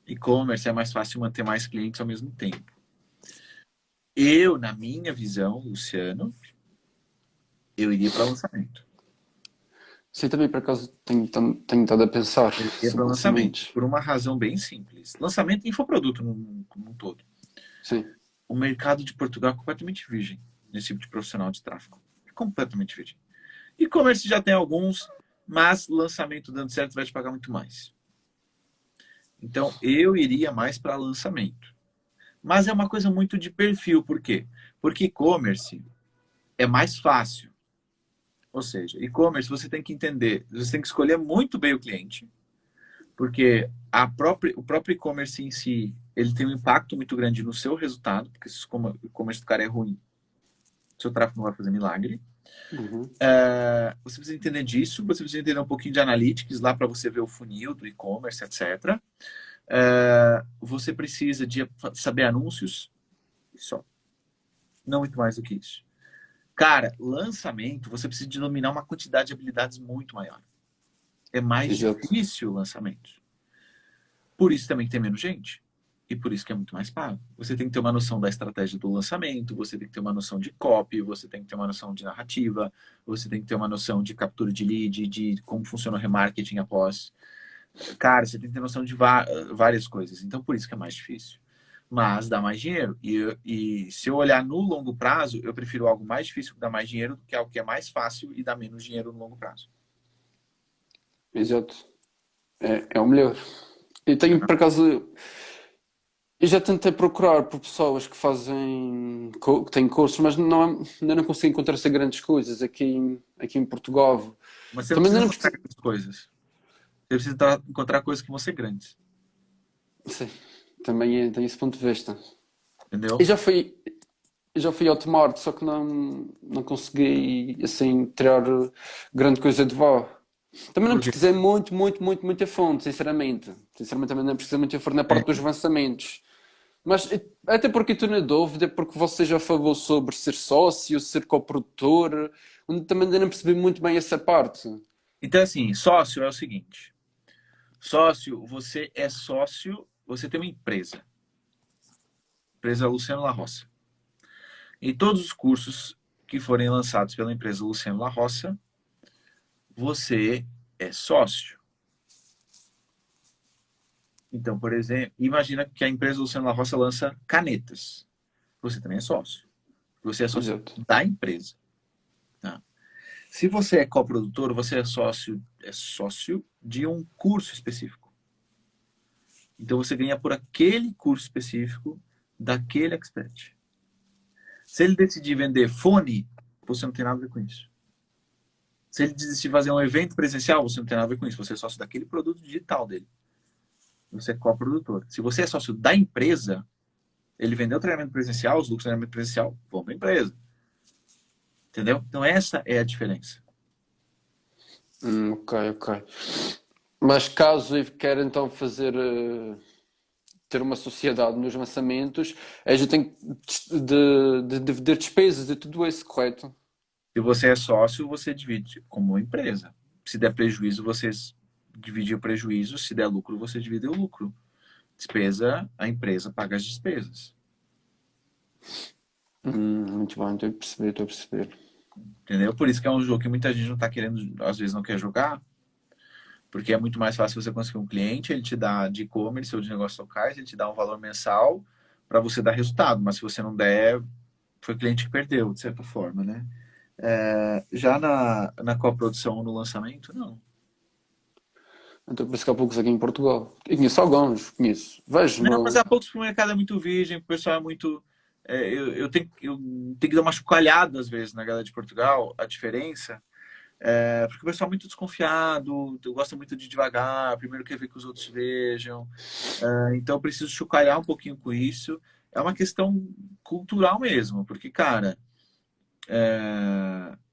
E-commerce é mais fácil manter mais clientes ao mesmo tempo. Eu, na minha visão, Luciano, eu iria para lançamento. Sim, também por acaso tenho estado a pensar Eu iria para sobre lançamento, lançamentos. por uma razão bem simples. Lançamento e infoproduto como um todo. Sim, O mercado de Portugal é completamente virgem nesse tipo de profissional de tráfego. É completamente virgem. E-commerce já tem alguns, mas lançamento dando certo vai te pagar muito mais. Então, eu iria mais para lançamento. Mas é uma coisa muito de perfil. Por quê? Porque e-commerce é mais fácil. Ou seja, e-commerce você tem que entender, você tem que escolher muito bem o cliente, porque o próprio e-commerce em si, ele tem um impacto muito grande no seu resultado, porque se o e-commerce do cara é ruim, seu tráfego não vai fazer milagre. uhum. Você precisa entender disso, você precisa entender um pouquinho de analytics lá para você ver o funil do e-commerce, etc. Você precisa de saber anúncios, só. Não muito mais do que isso. Cara, lançamento, você precisa de dominar uma quantidade de habilidades muito maior. É mais Exato. difícil o lançamento. Por isso também que tem menos gente. E por isso que é muito mais pago. Você tem que ter uma noção da estratégia do lançamento, você tem que ter uma noção de copy, você tem que ter uma noção de narrativa, você tem que ter uma noção de captura de lead, de como funciona o remarketing após. Cara, você tem que ter noção de várias coisas. Então, por isso que é mais difícil. Mas dá mais dinheiro. E se eu olhar no longo prazo, eu prefiro algo mais difícil que dá mais dinheiro do que algo que é mais fácil e dá menos dinheiro no longo prazo. Exato. É o melhor. Eu tenho, por acaso, Eu já tentei procurar por pessoas que que têm cursos, mas ainda não consegui encontrar essas grandes coisas aqui em Portugal. Mas você não Também precisa ainda não encontrar percebi. grandes coisas. Você precisa encontrar coisas que vão ser grandes. Sim, também tem esse ponto de vista. Entendeu? Eu já fui, eu já fui ao Tomar, só que não consegui assim tirar grande coisa de vó. Também não Por quê? pesquisei muito a fundo, sinceramente. Sinceramente também não pesquisei muito a fundo na parte dos avançamentos. Mas até porque estou na dúvida, porque você já falou sobre ser sócio, ser coprodutor, onde também ainda não percebi muito bem essa parte. Então, assim, sócio é o seguinte. Sócio, você é sócio, você tem uma empresa. Empresa Luciano La Roça. E todos os cursos que forem lançados pela empresa Luciano La Roça, você é sócio. Então, por exemplo, imagina que a empresa Luciano La Roça lança canetas. Você também é sócio. Você é sócio Exato. da empresa. Tá? Se você é coprodutor, você é sócio de um curso específico. Então você ganha por aquele curso específico daquele expert. Se ele decidir vender fone, você não tem nada a ver com isso. Se ele decidir fazer um evento presencial, você não tem nada a ver com isso. Você é sócio daquele produto digital dele. Você é coprodutor. Se você é sócio da empresa, ele vendeu o treinamento presencial, os lucros do treinamento presencial vão para a empresa. Entendeu? Então essa é a diferença. Ok. Mas caso eu queira então ter uma sociedade nos lançamentos, eu já tenho de dividir despesas e tudo isso, correto? Se você é sócio, você divide como uma empresa. Se der prejuízo, você divide o prejuízo. Se der lucro, você divide o lucro. Despesa, a empresa paga as despesas. Muito bem, estou a perceber. Entendeu? Por isso que é um jogo que muita gente não está querendo, às vezes não quer jogar, porque é muito mais fácil você conseguir um cliente, ele te dá de e-commerce ou de negócios locais, ele te dá um valor mensal para você dar resultado. Mas se você não der, foi o cliente que perdeu, de certa forma, né? Já na coprodução, no lançamento, não. Então, por isso que há poucos aqui em Portugal. Eu conheço alguns, conheço. Vejo Não, mas no. há poucos que o mercado é muito virgem, o pessoal é muito. Eu tenho que dar uma chocalhada às vezes na galera de Portugal, a diferença. Porque o pessoal é muito desconfiado, gosta muito de devagar, primeiro quer ver que os outros vejam. Então eu preciso chocalhar um pouquinho com isso. É uma questão cultural mesmo, porque, cara,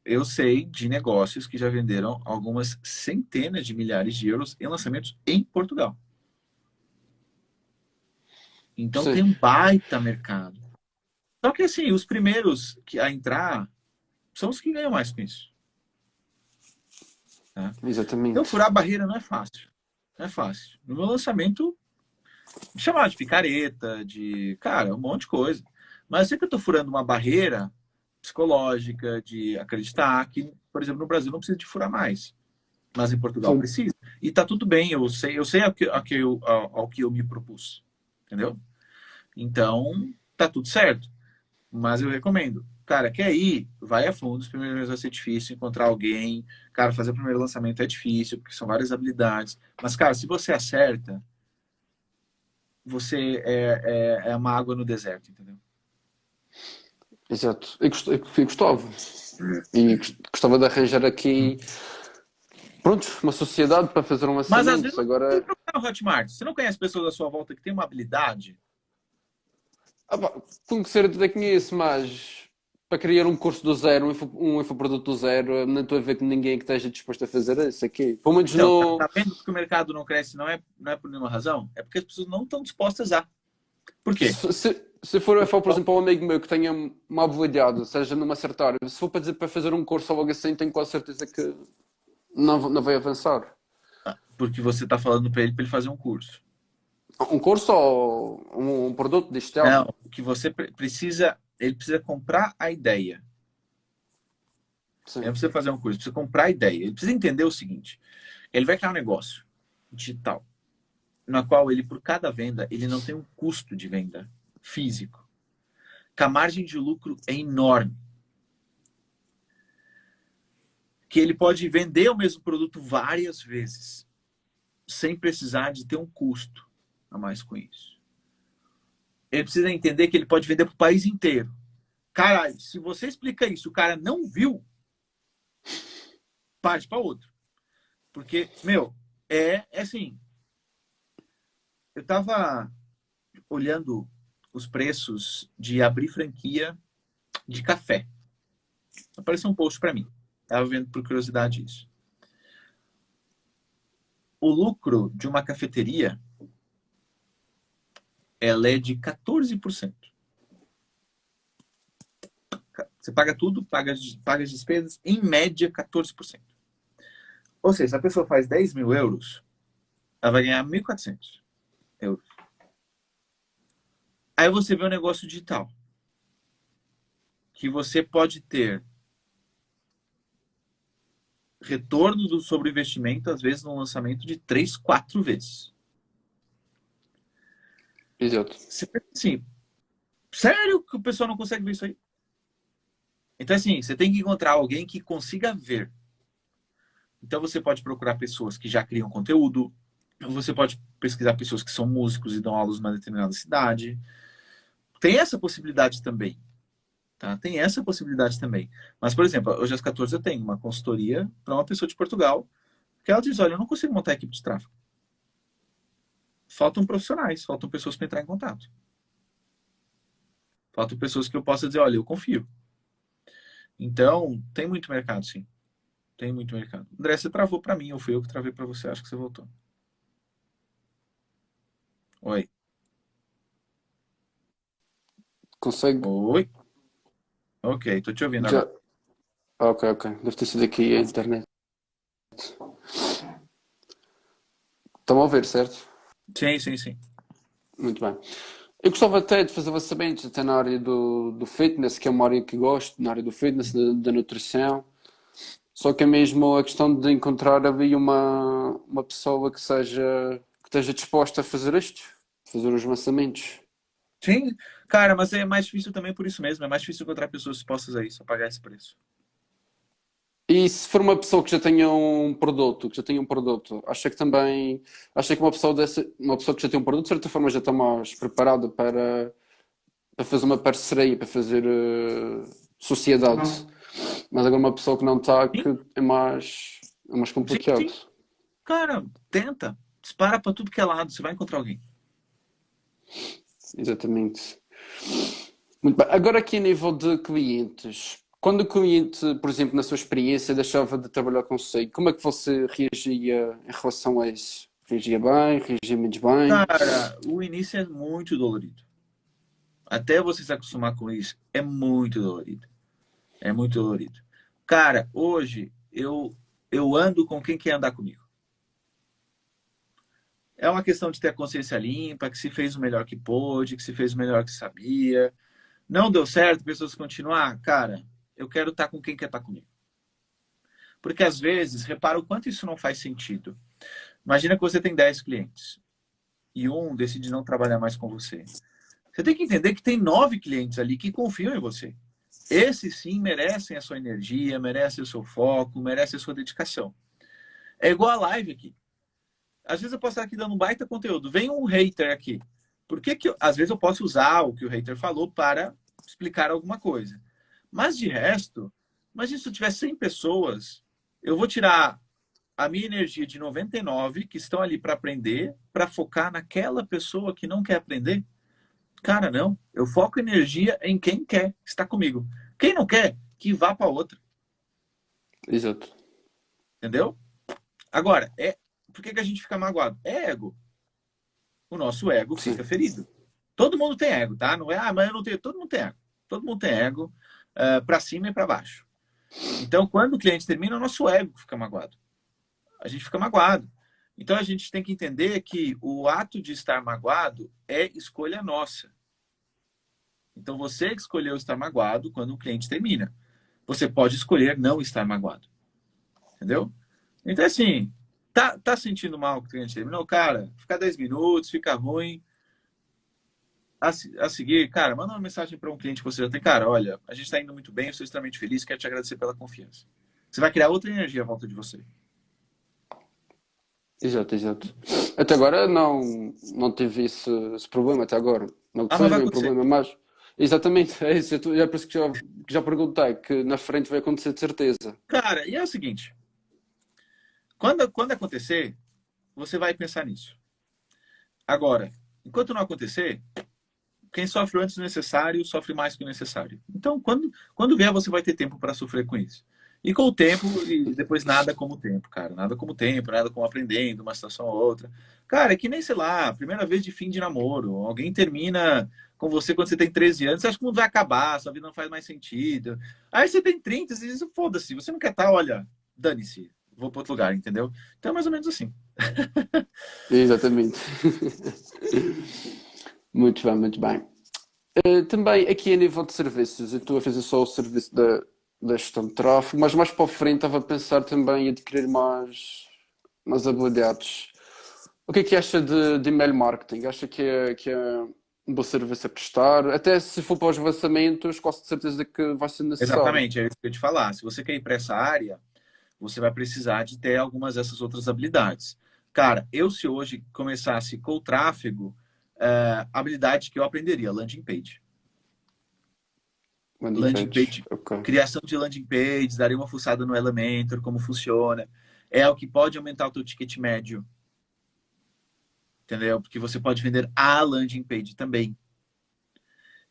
eu sei de negócios que já venderam algumas centenas de milhares de euros em lançamentos em Portugal. Então Sim, tem um baita mercado. Só que assim, os primeiros a entrar são os que ganham mais com isso. Tá? Então exatamente. furar a barreira não é fácil. Não é fácil. No meu lançamento, me chamaram de picareta, de, cara, um monte de coisa. Mas eu sei que eu estou furando uma barreira psicológica, de acreditar que, por exemplo, no Brasil não precisa de furar mais. Mas em Portugal Sim. precisa. E tá tudo bem, eu sei ao que eu me propus. Entendeu? Então, tá tudo certo. Mas eu recomendo. Cara, quer ir? Vai a fundo. Os primeiros meses vai ser difícil encontrar alguém. Cara, fazer o primeiro lançamento é difícil, porque são várias habilidades. Mas, cara, se você acerta, você é uma água no deserto, entendeu? Exato. Eu gostava. E gostava de arranjar aqui, pronto, uma sociedade para fazer um Mas às vezes lançamento. não tem Agora, problema no Hotmart. Você não conhece pessoas à sua volta que têm uma habilidade? pá, conhecer até conheço, mas para criar um curso do zero, um infoproduto do zero, não estou a ver que ninguém que esteja disposto a fazer isso aqui. Pelo menos Então, tá, no. tá vendo que o mercado não cresce não é por nenhuma razão? É porque as pessoas não estão dispostas a. Por quê? Se for eu for, por exemplo, um amigo meu que tenha uma habilidade, seja numa certa área, se for para dizer para fazer um curso ou algo assim, tenho quase certeza que não vai avançar. Porque você está falando para ele fazer um curso. Um curso ou um produto digital? Não, o que você precisa, ele precisa comprar a ideia. Ele Sim. não precisa fazer um curso, precisa comprar a ideia. Ele precisa entender o seguinte: ele vai criar um negócio digital, na qual ele, por cada venda, ele não tem um custo de venda físico. Que a margem de lucro é enorme. Que ele pode vender o mesmo produto várias vezes, sem precisar de ter um custo a mais com isso. ele precisa entender que ele pode vender para o país inteiro. Caralho, se você explica isso, o cara não viu, parte para outro. Porque, meu, é assim. Eu tava olhando os preços de abrir franquia de café. Apareceu um post para mim. Tava vendo por curiosidade isso. O lucro de uma cafeteria, ela é de 14%. Você paga tudo, paga as despesas, em média 14%. Ou seja, se a pessoa faz 10 mil euros, ela vai ganhar 1.400 euros. Aí você vê o negócio digital. Que você pode ter retorno sobre o investimento, às vezes, no lançamento de 3, 4 vezes. Exato. Você pensa assim, sério que o pessoal não consegue ver isso aí? Então, assim, você tem que encontrar alguém que consiga ver. Então, você pode procurar pessoas que já criam conteúdo, você pode pesquisar pessoas que são músicos e dão aulas numa determinada cidade. Tem essa possibilidade também. Tá? Tem essa possibilidade também. Mas, por exemplo, hoje às 14 eu tenho uma consultoria para uma pessoa de Portugal que ela diz, olha, eu não consigo montar a equipe de tráfego. Faltam profissionais, faltam pessoas para entrar em contato. Faltam pessoas que eu possa dizer, olha, eu confio. Então, tem muito mercado, sim. Tem muito mercado. André, você travou para mim, ou fui eu que travei para você? Acho que você voltou. Oi. Consegue? Oi. Ok, tô te ouvindo Já. agora. Ok, ok. Deve ter sido aqui a internet. Estão a ouvir, certo? Sim, sim, sim. Muito bem. Eu gostava até de fazer lançamentos até na área do fitness, que é uma área que gosto, na área do fitness, da nutrição. Só que é mesmo a questão de encontrar ali uma pessoa que esteja disposta a fazer isto, fazer os lançamentos. Sim, cara, mas é mais difícil também por isso mesmo. É mais difícil encontrar pessoas dispostas a isso, a pagar esse preço. E se for uma pessoa que já tenha um produto, acha que uma pessoa que já tem um produto, de certa forma já está mais preparada para fazer uma parceria, para fazer sociedade. Mas agora uma pessoa que não está, que Sim, é mais sim, complicado. sim. Cara, tenta. Dispara pra tudo que é lado, você vai encontrar alguém. Exatamente. Muito bem. Agora aqui a nível de clientes. Quando o cliente, por exemplo, na sua experiência, deixava de trabalhar consigo, como é que você reagia em relação a isso? Reagia bem? Reagia menos bem? Cara, o início é muito dolorido. Até você se acostumar com isso, é muito dolorido. É muito dolorido. Cara, hoje eu ando com quem quer andar comigo. É uma questão de ter a consciência limpa, que se fez o melhor que pôde, que se fez o melhor que sabia. Não deu certo, pessoas continuar, cara, eu quero estar com quem quer estar comigo. Porque às vezes, repara o quanto isso não faz sentido. Imagina que você tem 10 clientes e um decide não trabalhar mais com você. Você tem que entender que tem 9 clientes ali que confiam em você. Esses sim merecem a sua energia, merecem o seu foco, merecem a sua dedicação. É igual a live aqui. Às vezes eu posso estar aqui dando um baita conteúdo. Vem um hater aqui. Por que às vezes eu posso usar o que o hater falou para explicar alguma coisa. Mas de resto, imagina se eu tiver 100 pessoas, eu vou tirar a minha energia de 99 que estão ali para aprender, para focar naquela pessoa que não quer aprender. Cara, não. Eu foco energia em quem quer estar comigo. Quem não quer, que vá para outra. Exato. Entendeu? Agora, por que a gente fica magoado? É ego. O nosso ego Sim. fica ferido. Todo mundo tem ego, tá? Não é, mas eu não tenho. Todo mundo tem ego. Todo mundo tem ego, para cima e para baixo. Então, quando o cliente termina, o nosso ego fica magoado. A gente fica magoado. Então, a gente tem que entender que o ato de estar magoado é escolha nossa. Então, você escolheu estar magoado quando o cliente termina. Você pode escolher não estar magoado. Entendeu? Então, assim, tá sentindo mal que o cliente terminou? Cara, fica 10 minutos, fica ruim. A seguir, cara, manda uma mensagem para um cliente que você já tem. Cara, olha, a gente está indo muito bem, eu estou extremamente feliz, quero te agradecer pela confiança. Você vai criar outra energia à volta de você. Exato, exato. Até agora não tive esse problema, até agora. Não que Ah, mas seja vai bem acontecer. problema, mas exatamente, é isso. É por isso que já perguntei, que na frente vai acontecer de certeza. Cara, e é o seguinte, quando acontecer, você vai pensar nisso. Agora, enquanto não acontecer, quem sofre antes do necessário sofre mais que o necessário. Então, quando vier, você vai ter tempo para sofrer com isso. E com o tempo, e depois nada como o tempo, cara. Nada como o tempo, nada como aprendendo uma situação ou outra. Cara, é que nem, sei lá, primeira vez de fim de namoro. Alguém termina com você quando você tem 13 anos, você acha que o mundo vai acabar, sua vida não faz mais sentido. Aí você tem 30 e diz, foda-se, você não quer estar, olha, dane-se, vou para outro lugar, entendeu? Então é mais ou menos assim. Exatamente. Muito bem, muito bem. Também aqui a nível de serviços, eu estou a fazer só o serviço da gestão de tráfego, mas mais para a frente estava a pensar também em adquirir mais habilidades. O que é que acha de email marketing? Acha que é um bom serviço a prestar? Até se for para os lançamentos, quase de certeza que vai ser necessário. Exatamente, é isso que eu ia te falar. Se você quer ir para essa área, você vai precisar de ter algumas dessas outras habilidades. Cara, eu se hoje começasse com o tráfego, habilidade que eu aprenderia, landing page. Landing Landing page, page, ok. criação de landing pages, daria uma fuçada no Elementor, como funciona. É o que pode aumentar o teu ticket médio, entendeu? Porque você pode vender a landing page também.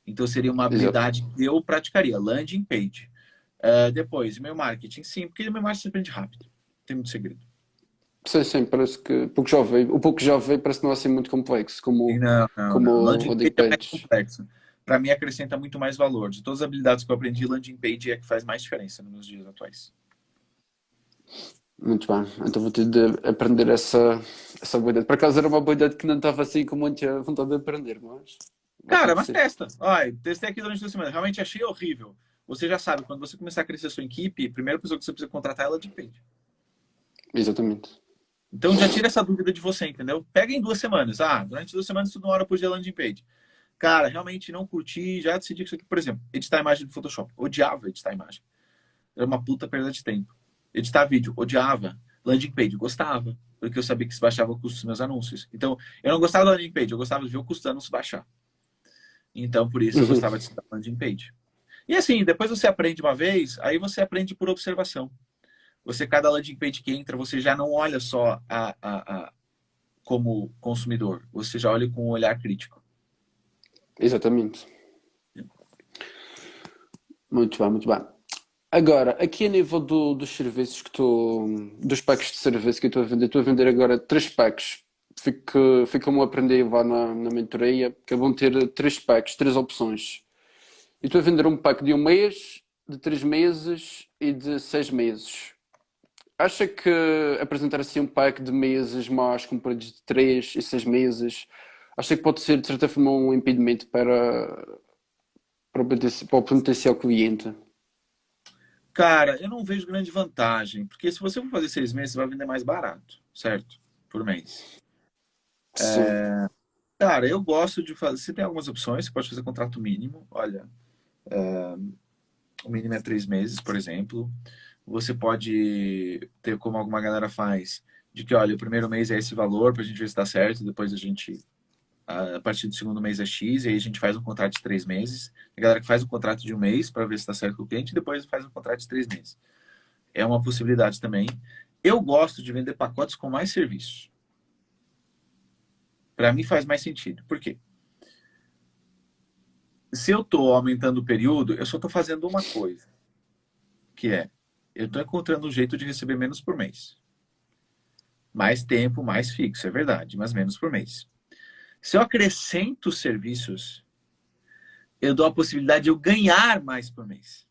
Então seria uma Exato. habilidade que eu praticaria, landing page. Depois, e-mail marketing, sim, porque e-mail marketing se aprende rápido. Tem muito segredo. Sim, sim, parece que o pouco que já veio parece que não é assim muito complexo E como, não, não, como não. o Landing landing page é mais pages. complexo. Para mim, acrescenta muito mais valor. De todas as habilidades que eu aprendi, landing page é que faz mais diferença nos meus dias atuais. Muito bem, então vou ter de aprender essa habilidade. Por acaso era uma habilidade que não estava assim com muita vontade de aprender, mas vai ter Cara, que mas ser. testa. Olha, testei aqui durante 2 semanas. Realmente achei horrível. Você já sabe, quando você começar a crescer a sua equipe, a primeira pessoa que você precisa contratar é a landing page. Exatamente. Então já tira essa dúvida de você, entendeu? Pega em 2 semanas. Ah, durante 2 semanas, estuda 1 hora por dia landing page. Cara, realmente não curti, já decidi que isso aqui, por exemplo, editar imagem do Photoshop. Odiava editar imagem. Era uma puta perda de tempo. Editar vídeo, odiava. Landing page, gostava. Porque eu sabia que isso baixava o custo dos meus anúncios. Então, eu não gostava da landing page, eu gostava de ver o custo do anúncio baixar. Então, por isso, eu Uhum. gostava de estudar landing page. E assim, depois você aprende uma vez, aí você aprende por observação. Você, cada landing page que entra, você já não olha só como consumidor, você já olha com um olhar crítico. Exatamente. Muito bem, muito bem. Agora, aqui a nível dos serviços dos packs de serviço que eu estou a vender agora 3 packs. Fica como aprendi lá na mentoria, que é bom ter 3 packs, 3 opções. E estou a vender um pack de 1 mês, de 3 meses e de 6 meses. Acha que apresentar assim um pack de meses mais compridos de 3 e 6 meses, acha que pode ser de certa forma um impedimento para o potencial cliente? Cara, eu não vejo grande vantagem, porque se você for fazer 6 meses, você vai vender mais barato, certo? Por mês. Sim, Cara, eu gosto de fazer. Você tem algumas opções, você pode fazer contrato mínimo. Olha, o mínimo é 3 meses, por exemplo. Você pode ter, como alguma galera faz, de que, olha, o primeiro mês é esse valor para a gente ver se dá certo, depois a partir do segundo mês é X, e aí a gente faz um contrato de 3 meses. A galera que faz um contrato de 1 mês para ver se dá certo com o cliente, e depois faz um contrato de 3 meses. É uma possibilidade também. Eu gosto de vender pacotes com mais serviços. Para mim faz mais sentido. Por quê? Se eu estou aumentando o período, eu só estou fazendo uma coisa, que é, eu estou encontrando um jeito de receber menos por mês. Mais tempo, mais fixo, é verdade, mas menos por mês. Se eu acrescento serviços, eu dou a possibilidade de eu ganhar mais por mês.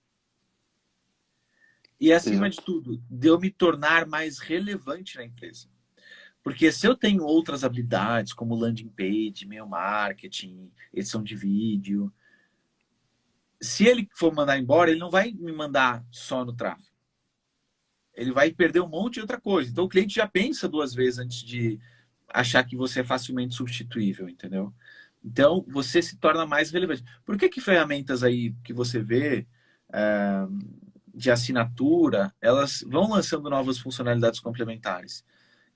E acima de exato. tudo, de eu me tornar mais relevante na empresa. Porque se eu tenho outras habilidades, como landing page, e-mail marketing, edição de vídeo, se ele for mandar embora, ele não vai me mandar só no tráfego. Ele vai perder um monte de outra coisa. Então o cliente já pensa 2 vezes antes de achar que você é facilmente substituível, entendeu? Então você se torna mais relevante. Por que ferramentas aí que você vê de assinatura, elas vão lançando novas funcionalidades complementares?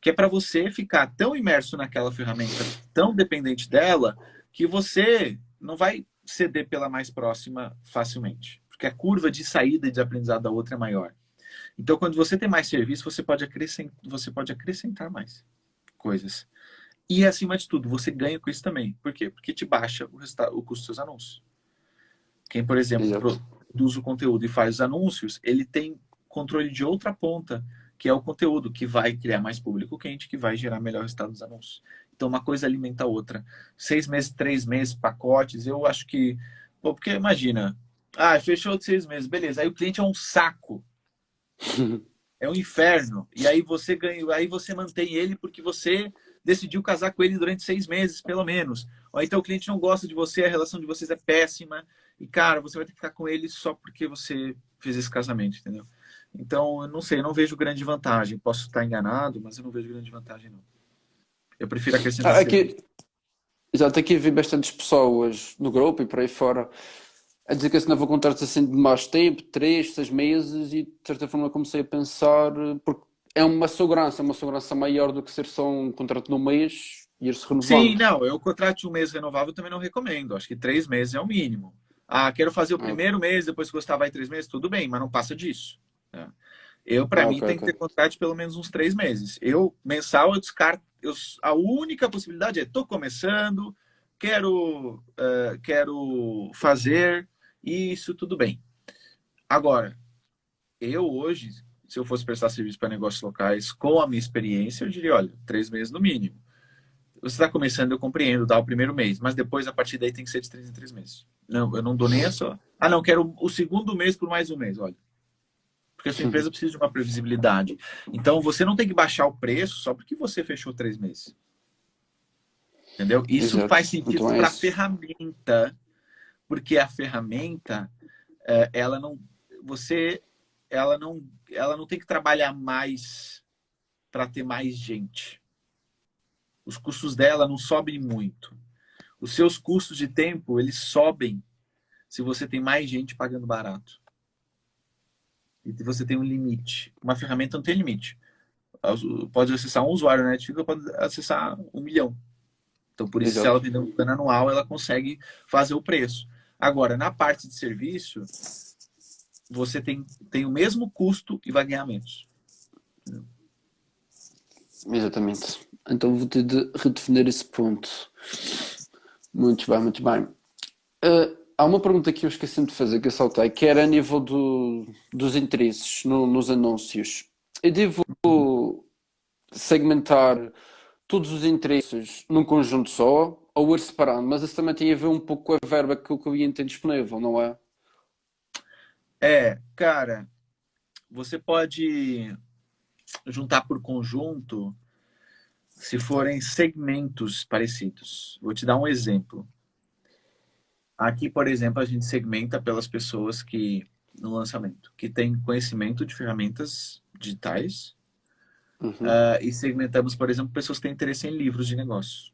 que é para você ficar tão imerso naquela ferramenta, tão dependente dela, que você não vai ceder pela mais próxima facilmente. Porque a curva de saída e de aprendizado da outra é maior. Então, quando você tem mais serviço, você pode acrescentar mais coisas. E, acima de tudo, você ganha com isso também. Por quê? Porque te baixa o custo dos seus anúncios. Quem, por exemplo, Exato. produz o conteúdo e faz os anúncios, ele tem controle de outra ponta, que é o conteúdo, que vai criar mais público quente, que vai gerar melhor resultado dos anúncios. Então, uma coisa alimenta a outra. 6 meses, 3 meses, pacotes, eu acho que... Pô, porque imagina, fechou de 6 meses, beleza. Aí o cliente é um saco. É um inferno. E aí você ganha, aí você mantém ele porque você decidiu casar com ele durante 6 meses, pelo menos. Ou então o cliente não gosta de você, a relação de vocês é péssima. E, cara, você vai ter que ficar com ele só porque você fez esse casamento, entendeu? Então, eu não sei, eu não vejo grande vantagem. Posso estar enganado, mas eu não vejo grande vantagem, não. Eu prefiro acrescentar serviço. Exato, aqui vi bastantes pessoas no grupo e por aí fora a dizer que esse novo contrato assim de mais tempo, 3, 6 meses, e de certa forma comecei a pensar, porque é uma segurança maior do que ser só um contrato de um mês e ir-se Sim, renovando. não, eu contrato de 1 mês renovável também não recomendo. Acho que 3 meses é o mínimo. Quero fazer o Ah, primeiro mês, depois que gostar vai 3 meses, tudo bem, mas não passa disso. Né? Para mim, ok, tem que ter ok. contrato de pelo menos uns 3 meses. Mensal, eu descarto. A única possibilidade é, estou começando, quero fazer isso, tudo bem. Agora, eu hoje, se eu fosse prestar serviço para negócios locais, com a minha experiência, eu diria, olha, 3 meses no mínimo. Você está começando, eu compreendo, dá o primeiro mês, mas depois, a partir daí, tem que ser de 3 em 3 meses. Não, eu não dou nem a só. Não, quero o segundo mês por mais 1 mês, olha. Porque a sua empresa precisa de uma previsibilidade. Então, você não tem que baixar o preço só porque você fechou 3 meses. Entendeu? Isso Exato. faz sentido Então é para a isso. ferramenta, porque a ferramenta, ela não, você, ela não tem que trabalhar mais para ter mais gente. Os custos dela não sobem muito. Os seus custos de tempo, eles sobem se você tem mais gente pagando barato. E você tem um limite. Uma ferramenta não tem limite. Pode acessar um usuário na Netflix, pode acessar 1 milhão. Então, por isso, se ela Exato. vender um plano anual, ela consegue fazer o preço. Agora, na parte de serviço, você tem o mesmo custo e vai ganhar menos. Exatamente. Então vou ter de redefinir esse ponto. Muito bem, muito bem. Há uma pergunta que eu esqueci de fazer, que eu saltei, que era a nível dos interesses nos anúncios. Eu devo segmentar todos os interesses num conjunto só ou ir separando? Mas isso também tem a ver um pouco com a verba que o cliente tem disponível, não é? Cara, você pode juntar por conjunto se forem segmentos parecidos. Vou te dar um exemplo. Aqui, por exemplo, a gente segmenta pelas pessoas que, no lançamento, que têm conhecimento de ferramentas digitais, Uhum, e segmentamos, por exemplo, pessoas que têm interesse em livros de negócio.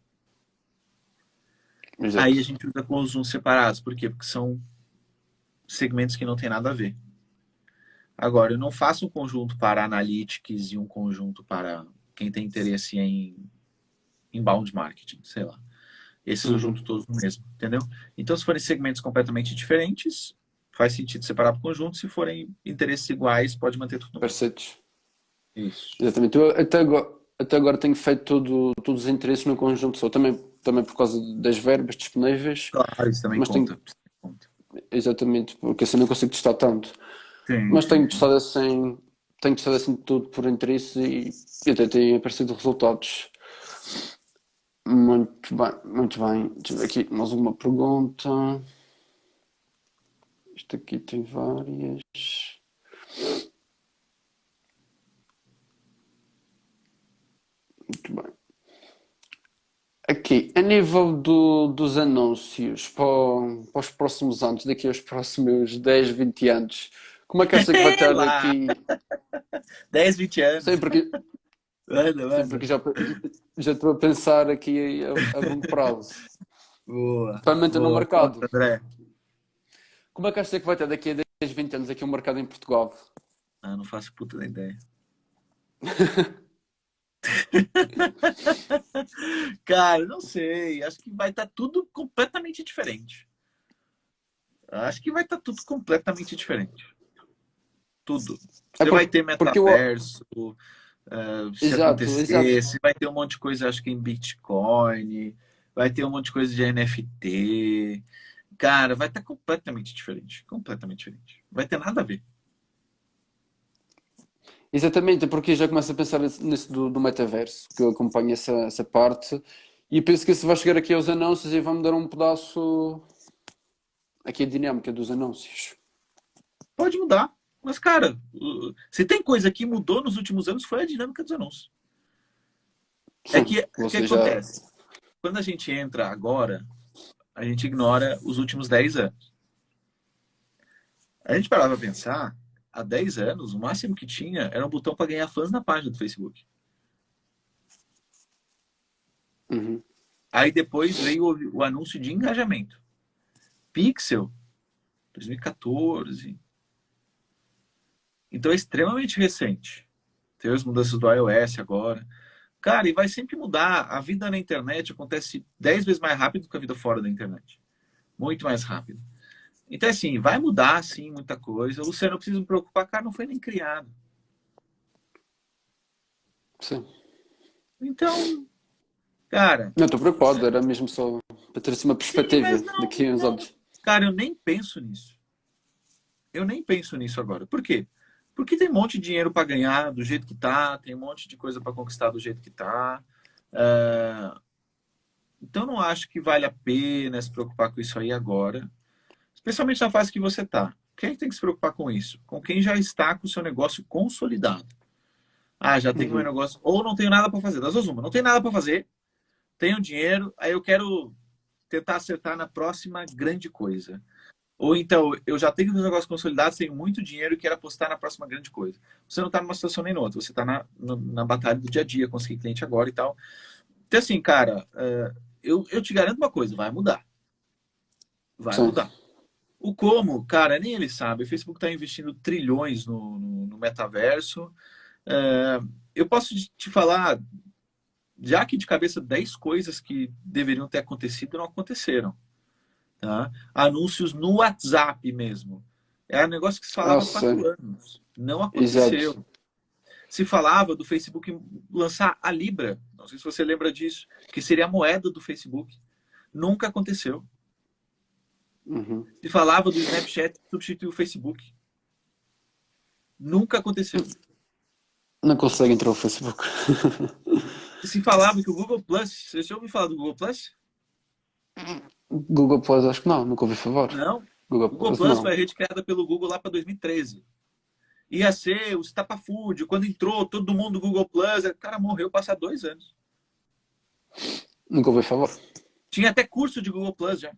Aí a exato. gente usa conjuntos separados. Por quê? Porque são segmentos que não têm nada a ver. Agora, eu não faço um conjunto para analytics e um conjunto para quem tem interesse em inbound marketing, sei lá. Esses eu junto Uhum. todos no mesmo, entendeu? Então, se forem segmentos completamente diferentes, faz sentido separar por conjunto. Se forem interesses iguais, pode manter tudo no mesmo. Parceiros. Isso. Exatamente. Eu até agora tenho feito todos os interesses no conjunto só, também por causa das verbas disponíveis, Claro, isso também mas conta. exatamente, porque assim não consigo testar tanto. Sim, Mas sim, sim. tenho testado assim tudo por interesse e até tem aparecido resultados. Muito bem, muito bem. Deixa eu ver aqui mais uma pergunta. Isto aqui tem várias. Muito bem. Aqui, a nível dos anúncios para os próximos anos, daqui aos próximos 10, 20 anos, como é que acha que vai É estar lá, aqui? 10, 20 Sei anos. porque, Manda, sei manda. porque já estou a pensar aqui a longo prazo. Boa, Para manter no boa. mercado. Conta, André. Como é que acha que vai ter daqui a 10, 20 anos aqui um mercado em Portugal? Não faço puta da ideia. Cara, não sei. Acho que vai estar tudo completamente diferente. Acho que vai estar tudo completamente diferente. Tudo. É Você vai ter porque eu... metaverso, se Exato, exato. acontecer, você vai ter um monte de coisa, acho que em Bitcoin, vai ter um monte de coisa de NFT. Cara, vai estar completamente diferente. Completamente diferente. Vai ter nada a ver. Exatamente, porque eu já começo a pensar nisso do metaverso, que eu acompanho essa parte, e penso que isso vai chegar aqui aos anúncios e vai-me dar um pedaço aqui a dinâmica dos anúncios. Pode mudar. Mas, cara, se tem coisa que mudou nos últimos anos, foi a dinâmica dos anúncios. É Sim, que o que você já. acontece? Quando a gente entra agora, a gente ignora os últimos 10 anos. A gente parava pra pensar, há 10 anos, o máximo que tinha era um botão para ganhar fãs na página do Facebook. Uhum. Aí depois veio o anúncio de engajamento. Pixel, 2014. Então é extremamente recente. Tem as mudanças do iOS agora. Cara, e vai sempre mudar. A vida na internet acontece 10 vezes mais rápido do que a vida fora da internet. Muito mais rápido. Então, assim, vai mudar, sim, muita coisa. O Luciano, não precisa me preocupar, cara, não foi nem criado. Sim. Então, cara, Não estou preocupado, era mesmo só para ter assim uma sim, perspectiva mas não, daqui a uns não. anos. Cara, eu nem penso nisso. Eu nem penso nisso agora. Por quê? Porque tem um monte de dinheiro para ganhar do jeito que tá, tem um monte de coisa para conquistar do jeito que tá. É, então, não acho que vale a pena se preocupar com isso aí agora. Especialmente na fase que você está. Quem é que tem que se preocupar com isso? Com quem já está com o seu negócio consolidado. Ah, já tenho meu Uhum. negócio, ou não tenho nada para fazer. Das duas, uma, não tenho nada para fazer, tenho dinheiro, aí eu quero tentar acertar na próxima grande coisa. Ou então, eu já tenho meus negócios consolidados, tenho muito dinheiro e quero apostar na próxima grande coisa. Você não está numa situação nem noutra, você está na batalha do dia a dia, conseguir cliente agora e tal. Então, assim, cara, eu te garanto uma coisa, vai mudar. Vai Sim. mudar. O como, cara, nem ele sabe. O Facebook está investindo trilhões no metaverso. É, eu posso te falar, já que de cabeça 10 coisas que deveriam ter acontecido não aconteceram. Tá? Anúncios no WhatsApp mesmo. É um negócio que se Ah, falava há sim. 4 anos. Não Exato. aconteceu. Se falava do Facebook lançar a Libra. Não sei se você lembra disso. Que seria a moeda do Facebook. Nunca aconteceu. Uhum. Se falava do Snapchat substituir o Facebook. Nunca aconteceu. Não consegue entrar no Facebook. Se falava que o Google Plus. Você já ouviu falar do Google Plus? Google Plus, acho que não, nunca ouvi falar. Não. Google O Google Plus, Plus foi a não. rede criada pelo Google lá para 2013. Ia ser o estapafúrdio. Quando entrou todo mundo no Google Plus, o cara morreu passar 2 anos. Nunca ouvi falar. Tinha até curso de Google Plus já.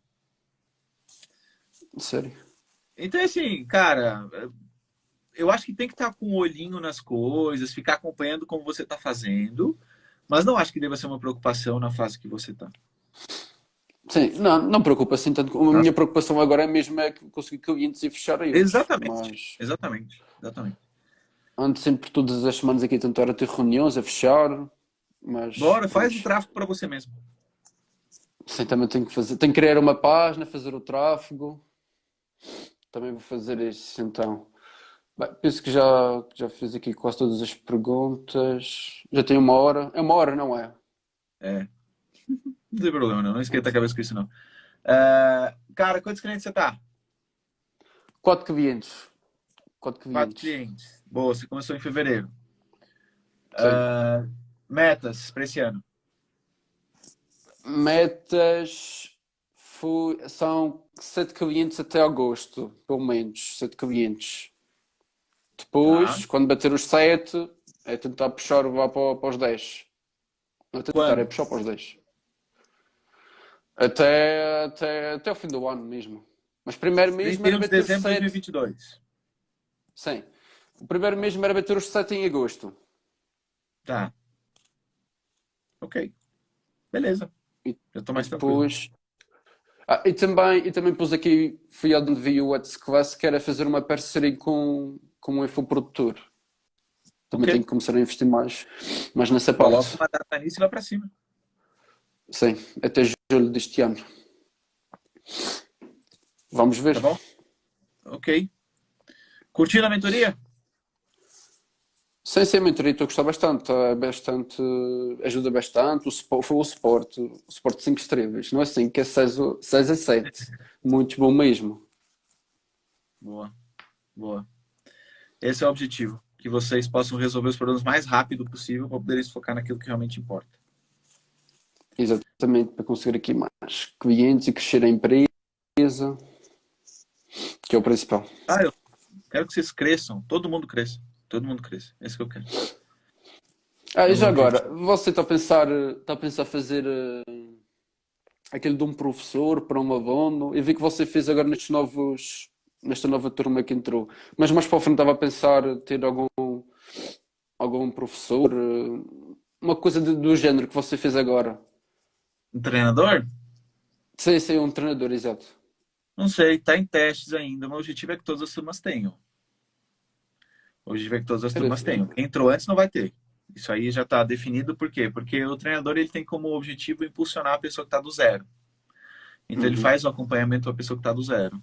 Sério. Então, assim, cara, eu acho que tem que estar com o olhinho nas coisas, ficar acompanhando como você está fazendo, mas não acho que deva ser uma preocupação na fase que você está. Sim, não, não preocupa assim tanto. A Tá? minha preocupação agora é mesmo é conseguir clientes e fechar eles. Exatamente. Mas Exatamente. Exatamente. ando sempre todas as semanas aqui a tentar a ter reuniões, a fechar. Mas Bora, faz o pronto. tráfego para você mesmo. Sim, também tenho que fazer. Tenho que criar uma página, fazer o tráfego. Também vou fazer isso então. Bem, penso que já fiz aqui quase todas as perguntas. Já tem uma hora. É uma hora, não é? É, não tem problema, não. Não esquenta a cabeça com isso, não. Cara, quantos clientes você tá? 4 clientes. Quatro 4 clientes. clientes. Boa, você começou em fevereiro. Sim. Metas para esse ano. Metas são 7 clientes até agosto, pelo menos 7 clientes. Tá? Depois, quando bater os 7, é tentar puxar lá para os 10. Não é tentar, é Quando? puxar para os 10. Até o fim do ano mesmo. Mas primeiro mesmo era 31 de bater os dezembro de 7. 2022. Sim. O primeiro mesmo era bater os 7 em agosto. Tá. Ok. Beleza. E, Já tô e mais tranquilo. depois. E também pus aqui, fui onde vi o What's Class, que era fazer uma parceria com um infoprodutor. Também Ok. tenho que começar a investir mais nessa Coloca parte. uma data nisso e vai para cima. Sim, até julho deste ano. Vamos ver. Tá bom? Ok. Curtindo a mentoria? Sem ser mentoria, estou a gostar bastante. Ajuda bastante. Foi o suporte 5 estrelas. Não é 5, é 6 a 7. Muito bom mesmo. Boa, boa. Esse é o objetivo. Que vocês possam resolver os problemas mais rápido possível para poderem se focar naquilo que realmente importa. Exatamente, para conseguir aqui mais clientes e crescer a empresa, que é o principal. Eu quero que vocês cresçam. Todo mundo cresça. Todo mundo cresça. Esse que eu quero. E É o já meu agora, objetivo. você está a pensar fazer aquele de um professor para um aluno? Eu vi que você fez agora nesta nova turma que entrou. Mas mais para o frente estava a pensar ter algum professor, uma coisa do género que você fez agora. Um treinador? Sim, um treinador, exato. Não sei, está em testes ainda. O meu objetivo é que todas as turmas tenham. O objetivo é que todas as turmas tenham. Quem entrou antes não vai ter. Isso aí já está definido, por quê? Porque o treinador ele tem como objetivo impulsionar a pessoa que está do zero. Então ele Uhum. faz o acompanhamento da pessoa que está do zero.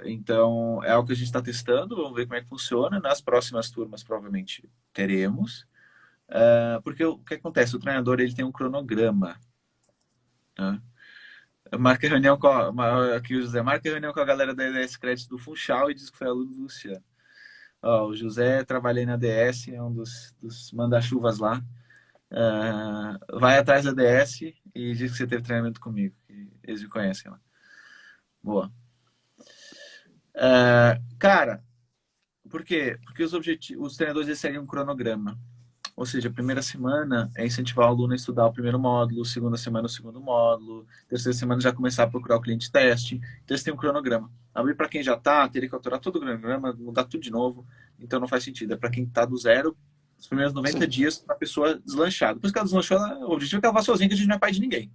Então é algo que a gente está testando, vamos ver como é que funciona. Nas próximas turmas provavelmente teremos. Porque o que acontece? O treinador ele tem um cronograma. Né? Marca reunião aqui o José marca reunião com a galera da EDS Crédito do Funchal e diz que foi aluno do Luciano. O José trabalha aí na DS, é um dos manda-chuvas lá. Vai atrás da DS e diz que você teve treinamento comigo. Eles me conhecem lá. Boa. Cara, por quê? Porque os treinadores eles seguem um cronograma. Ou seja, a primeira semana é incentivar o aluno a estudar o primeiro módulo, segunda semana o segundo módulo, terceira semana já começar a procurar o cliente teste. Então, eles têm um cronograma. Abrir para quem já está, teria que alterar todo o cronograma, mudar tudo de novo. Então, não faz sentido. É para quem está do zero, os primeiros 90 Sim, dias para a pessoa deslanchar. Depois que ela deslanchou, o objetivo é que ela vá sozinha, que a gente não é pai de ninguém.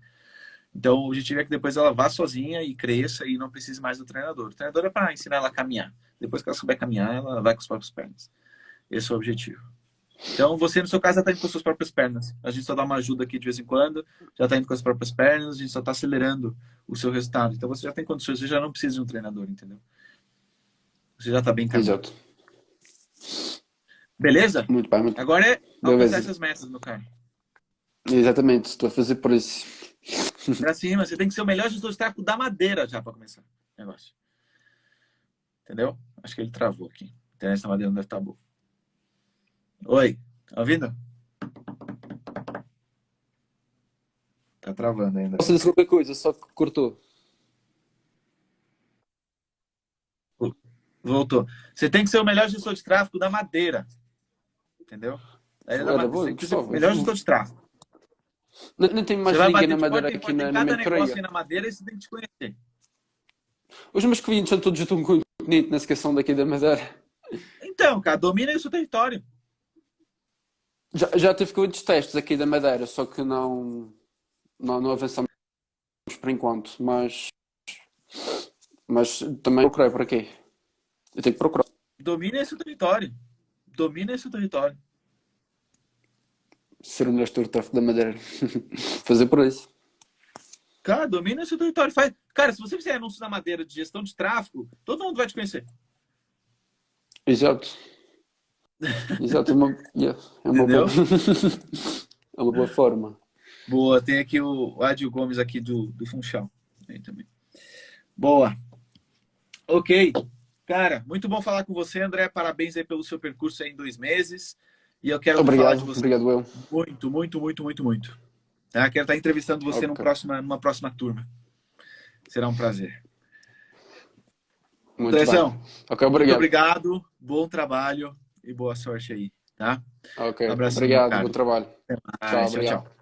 Então, o objetivo é que depois ela vá sozinha e cresça e não precise mais do treinador. O treinador é para ensinar ela a caminhar. Depois que ela souber caminhar, ela vai com as próprias pernas. Esse é o objetivo. Então, você, no seu caso, já está indo com as suas próprias pernas. A gente só dá uma ajuda aqui de vez em quando, já está indo com as próprias pernas, a gente só está acelerando o seu resultado. Então, você já tem condições, você já não precisa de um treinador, entendeu? Você já está bem encaminhado. exato. Beleza? Muito bem, muito Agora é alcançar beleza. essas metas, meu cara. Exatamente, estou a fazer por isso. Pra cima, você tem que ser o melhor gestor de tráfego da Madeira já para começar o negócio. Entendeu? Acho que ele travou aqui. A internet da Madeira não deve estar boa. Oi, tá ouvindo? Tá travando ainda. Posso dizer qualquer coisa, só que cortou. Voltou. Você tem que ser o melhor gestor de tráfego da Madeira. Entendeu? Era Você bom, eu tem que ser o gostava. melhor gestor de tráfego. Não tem Você mais vai ninguém bater na de Madeira porta em aqui porta em na cada negócio aí mentoria. na Madeira e você tem que te conhecer. Os meus clientes são todos de um continente nessa questão daqui da Madeira. Então, cara, domina aí o seu território. Já tive clientes testes aqui da Madeira, só que não avançamos por enquanto. Mas também procurei por aqui. Eu tenho que procurar. Domina esse território. Domina esse território. Ser o melhor gestor de tráfego da Madeira. Fazer por isso. Cara, domina esse território. Cara, se você fizer anúncio na Madeira de gestão de tráfego, todo mundo vai te conhecer. Exato. Exato. É uma boa. Entendeu? É uma boa forma. Boa, tem aqui o Adil Gomes aqui do Funchal. Aí também. Boa. Ok. Cara, muito bom falar com você, André. Parabéns aí pelo seu percurso aí em 2 meses. E eu quero falar de você Obrigado, eu. muito, muito, muito, muito, muito. Tá? Quero estar entrevistando você Ok. numa próxima turma. Será um prazer. Muito bem. Andrezão, Ok, muito obrigado. obrigado. Bom trabalho e boa sorte aí, tá? Ok, Um abração, meu obrigado. Bom caro. trabalho. Até Tchau, mais. Tchau, obrigado. tchau.